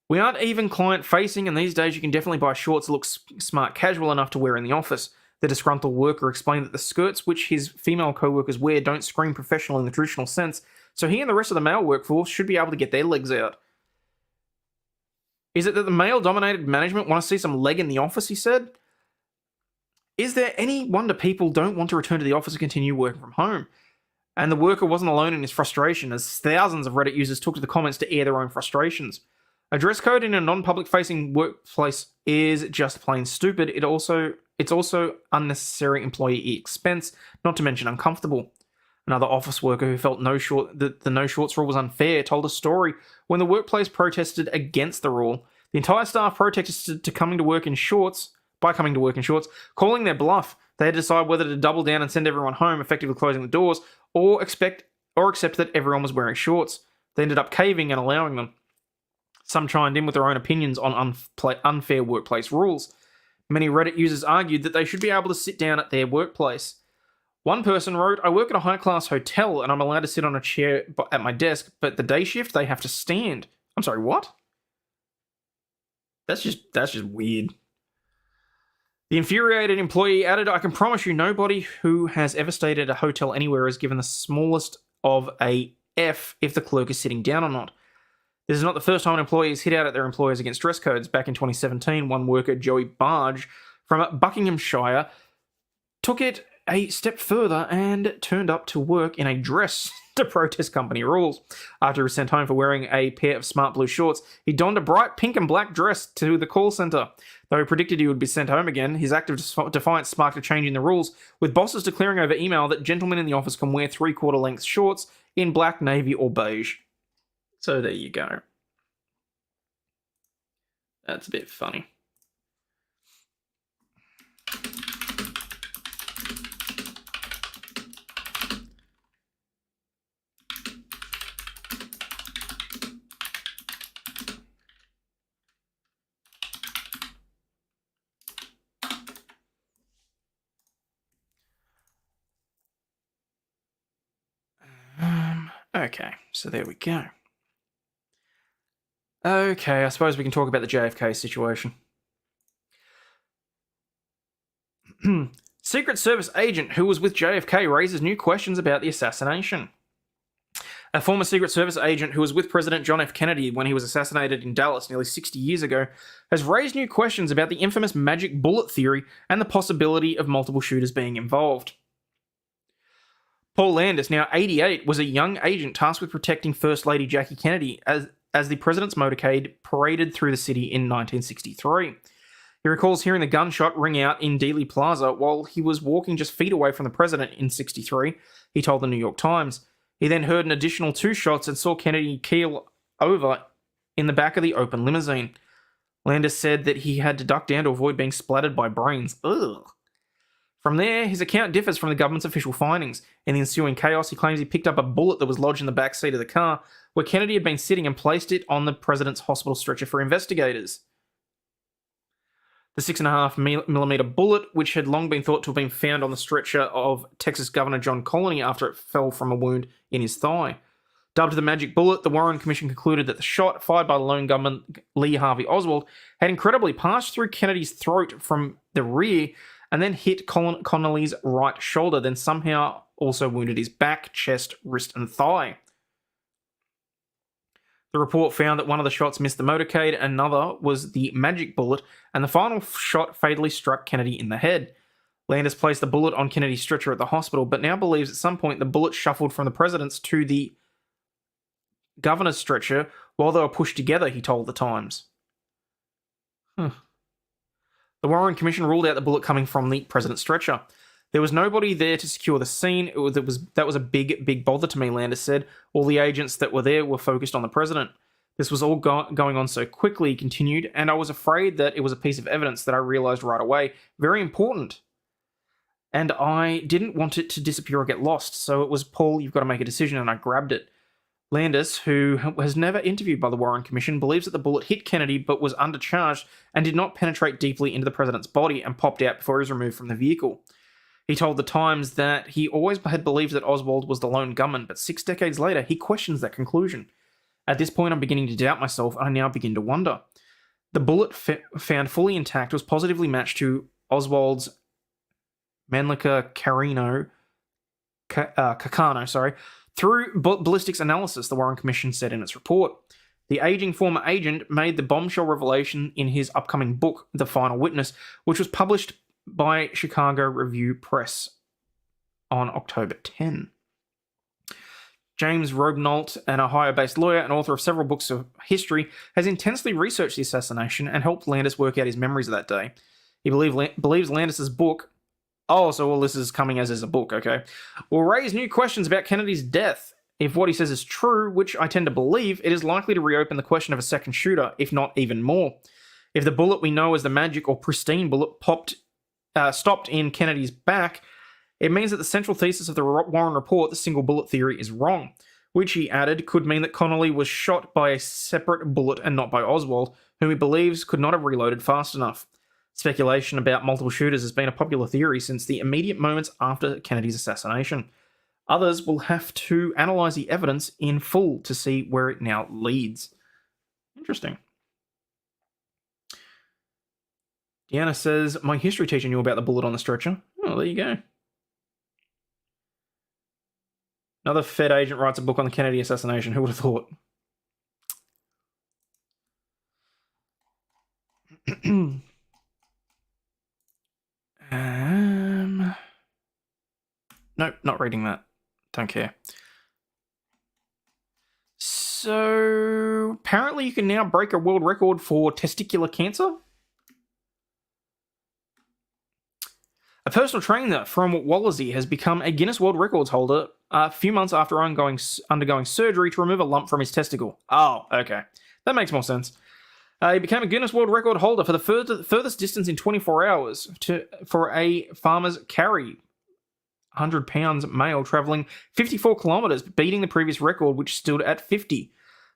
"We aren't even client-facing, and these days you can definitely buy shorts that look smart casual enough to wear in the office." The disgruntled worker explained that the skirts which his female co-workers wear don't scream professional in the traditional sense, so he and the rest of the male workforce should be able to get their legs out. "Is it that the male-dominated management want to see some leg in the office?" he said. Is there any wonder people don't want to return to the office and continue working from home? And the worker wasn't alone in his frustration, as thousands of Reddit users took to the comments to air their own frustrations. A dress code in a non-public facing workplace is just plain stupid. It's also unnecessary employee expense, not to mention uncomfortable. Another office worker who felt that the no shorts rule was unfair told a story when the workplace protested against the rule. The entire staff protested by coming to work in shorts, calling their bluff. They had to decide whether to double down and send everyone home, effectively closing the doors, or accept that everyone was wearing shorts. They ended up caving and allowing them. Some chimed in with their own opinions on unfair workplace rules. Many Reddit users argued that they should be able to sit down at their workplace. One person wrote, "I work at a high-class hotel and I'm allowed to sit on a chair at my desk, but the day shift they have to stand." I'm sorry, what? That's just weird. The infuriated employee added, "I can promise you nobody who has ever stayed at a hotel anywhere is given the smallest of a F if the clerk is sitting down or not. This is not the first time an employee has hit out at their employers against dress codes. Back in 2017, one worker, Joey Barge, from Buckinghamshire, took it a step further and turned up to work in a dress to protest company rules. After he was sent home for wearing a pair of smart blue shorts, he donned a bright pink and black dress to the call centre. Though he predicted he would be sent home again, his act of defiance sparked a change in the rules, with bosses declaring over email that gentlemen in the office can wear three-quarter length shorts in black, navy, or beige." So there you go. That's a bit funny. Okay, so there we go. Okay, I suppose we can talk about the JFK situation. Secret Service agent who was with JFK raises new questions about the assassination. A former Secret Service agent who was with President John F. Kennedy when he was assassinated in Dallas nearly 60 years ago has raised new questions about the infamous magic bullet theory and the possibility of multiple shooters being involved. Paul Landis, now 88, was a young agent tasked with protecting First Lady Jackie Kennedy as the president's motorcade paraded through the city in 1963. He recalls hearing the gunshot ring out in Dealey Plaza while he was walking just feet away from the president in 63, he told the New York Times. He then heard an additional 2 shots and saw Kennedy keel over in the back of the open limousine. Landis said that he had to duck down to avoid being splattered by brains. Ugh. From there, his account differs from the government's official findings. In the ensuing chaos, he claims he picked up a bullet that was lodged in the back seat of the car, where Kennedy had been sitting, and placed it on the president's hospital stretcher for investigators. The 6.5mm bullet, which had long been thought to have been found on the stretcher of Texas Governor John Colony after it fell from a wound in his thigh. Dubbed the magic bullet, the Warren Commission concluded that the shot, fired by the lone gunman Lee Harvey Oswald, had incredibly passed through Kennedy's throat from the rear and then hit Connolly's right shoulder, then somehow also wounded his back, chest, wrist, and thigh. The report found that one of the shots missed the motorcade, another was the magic bullet, and the final shot fatally struck Kennedy in the head. Landis placed the bullet on Kennedy's stretcher at the hospital, but now believes at some point the bullet shuffled from the president's to the governor's stretcher while they were pushed together, he told the Times. The Warren Commission ruled out the bullet coming from the president's stretcher. There was nobody there to secure the scene. That was a big bother to me, Landis said. All the agents that were there were focused on the president. This was all going on so quickly, he continued, and I was afraid that it was a piece of evidence that I realized right away. Very important. And I didn't want it to disappear or get lost, so it was, Paul, you've got to make a decision, and I grabbed it. Landis, who was never interviewed by the Warren Commission, believes that the bullet hit Kennedy but was undercharged and did not penetrate deeply into the president's body and popped out before he was removed from the vehicle. He told the Times that he always had believed that Oswald was the lone gunman, but 6 decades later, he questions that conclusion. At this point, I'm beginning to doubt myself, and I now begin to wonder. The bullet found fully intact was positively matched to Oswald's Manlica Cacano, through ballistics analysis, the Warren Commission said in its report. The aging former agent made the bombshell revelation in his upcoming book, The Final Witness, which was published by Chicago Review Press on October 10. James Robnault, an Ohio-based lawyer and author of several books of history, has intensely researched the assassination and helped Landis work out his memories of that day. He believes Landis's book... Oh, so all this is coming as a book, okay? Will raise new questions about Kennedy's death. If what he says is true, which I tend to believe, it is likely to reopen the question of a second shooter, if not even more. If the bullet we know as the magic or pristine bullet stopped in Kennedy's back, it means that the central thesis of the Warren report, the single bullet theory, is wrong, which, he added, could mean that Connolly was shot by a separate bullet and not by Oswald, whom he believes could not have reloaded fast enough. Speculation about multiple shooters has been a popular theory since the immediate moments after Kennedy's assassination. Others will have to analyse the evidence in full to see where it now leads. Interesting. Deanna says, my history teacher knew about the bullet on the stretcher. Oh, there you go. Another Fed agent writes a book on the Kennedy assassination. Who would have thought? Nope, not reading that. Don't care. So, apparently you can now break a world record for testicular cancer. A personal trainer from Wallasey has become a Guinness World Records holder a few months after undergoing surgery to remove a lump from his testicle. Oh, okay. That makes more sense. He became a Guinness World Record holder for the furthest distance in 24 hours for a farmer's carry. 100 pounds male travelling 54 kilometres, beating the previous record, which stood at 50.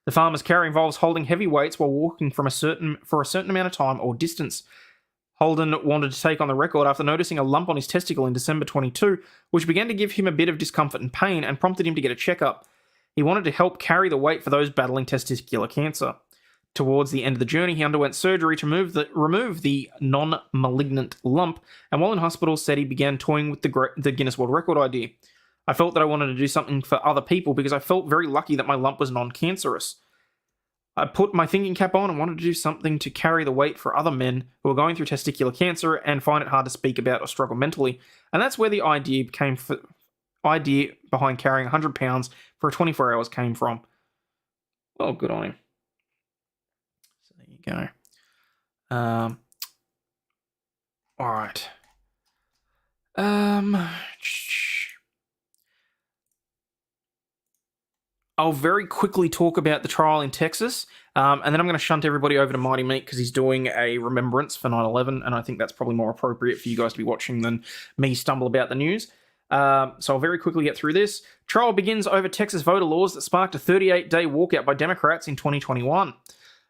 The farmer's carry involves holding heavy weights while walking for a certain amount of time or distance. Holden wanted to take on the record after noticing a lump on his testicle in December 22, which began to give him a bit of discomfort and pain and prompted him to get a checkup. He wanted to help carry the weight for those battling testicular cancer. Towards the end of the journey, he underwent surgery to remove the non-malignant lump, and while in hospital said he began toying with the Guinness World Record idea. I felt that I wanted to do something for other people because I felt very lucky that my lump was non-cancerous. I put my thinking cap on and wanted to do something to carry the weight for other men who are going through testicular cancer and find it hard to speak about or struggle mentally. And that's where the idea behind carrying 100 pounds for 24 hours came from. Well, good on him. So there you go. All right. I'll very quickly talk about the trial in Texas, and then I'm going to shunt everybody over to Mighty Meat because he's doing a remembrance for 9/11, and I think that's probably more appropriate for you guys to be watching than me stumble about the news. So I'll very quickly get through this. Trial begins over Texas voter laws that sparked a 38-day walkout by Democrats in 2021.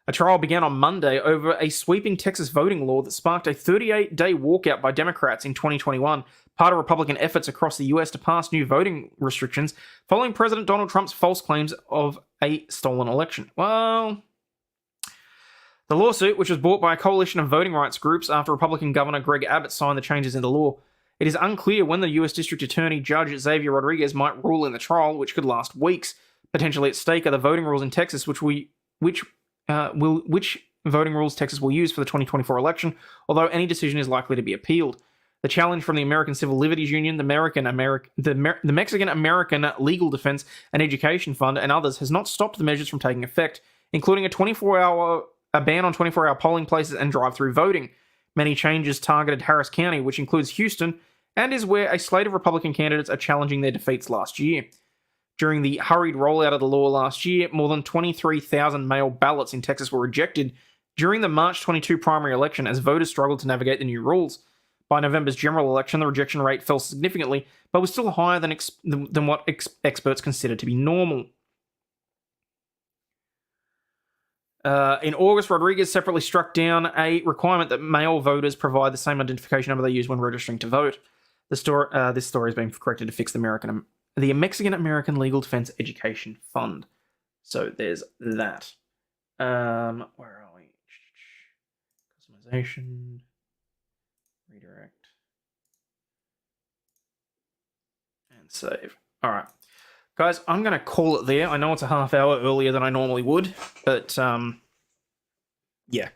A trial began on Monday over a sweeping Texas voting law that sparked a 38-day walkout by Democrats in 2021, part of Republican efforts across the US to pass new voting restrictions following President Donald Trump's false claims of a stolen election. Well, the lawsuit, which was brought by a coalition of voting rights groups after Republican Governor Greg Abbott signed the changes into law. It is unclear when the US District Attorney Judge Xavier Rodriguez might rule in the trial, which could last weeks. Potentially at stake are the voting rules in Texas, which voting rules Texas will use for the 2024 election, although any decision is likely to be appealed. The challenge from the American Civil Liberties Union, the Mexican-American Legal Defense and Education Fund, and others has not stopped the measures from taking effect, including a ban on 24-hour polling places and drive-through voting. Many changes targeted Harris County, which includes Houston, and is where a slate of Republican candidates are challenging their defeats last year. During the hurried rollout of the law last year, more than 23,000 mail ballots in Texas were rejected during the March 22 primary election as voters struggled to navigate the new rules. By November's general election, the rejection rate fell significantly, but was still higher than what experts consider to be normal. In August, Rodriguez separately struck down a requirement that male voters provide the same identification number they use when registering to vote. This story has been corrected to fix the Mexican-American Legal Defense Education Fund. So there's that. Where are we? Customization. Redirect. And save. All right. Guys, I'm going to call it there. I know it's a half hour earlier than I normally would, but yeah.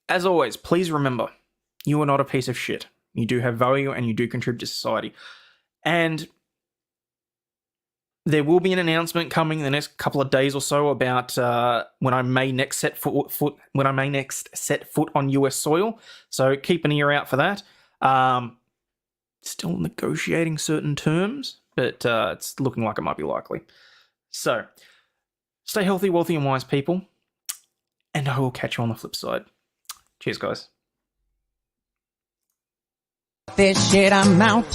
As always, please remember, you are not a piece of shit. You do have value and you do contribute to society. And there will be an announcement coming in the next couple of days or so about when I may next set foot on US soil. So keep an ear out for that. Still negotiating certain terms, but it's looking like it might be likely. So stay healthy, wealthy, and wise, people. And I will catch you on the flip side. Cheers, guys. This shit, I'm out.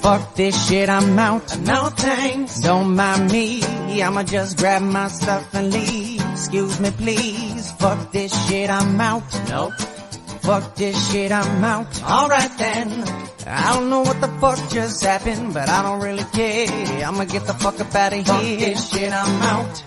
Fuck this shit, I'm out. No thanks. Don't mind me. I'ma just grab my stuff and leave. Excuse me, please. Fuck this shit, I'm out. Nope. Fuck this shit, I'm out. Alright then. I don't know what the fuck just happened, but I don't really care. I'ma get the fuck up out of here. Fuck this shit, I'm out.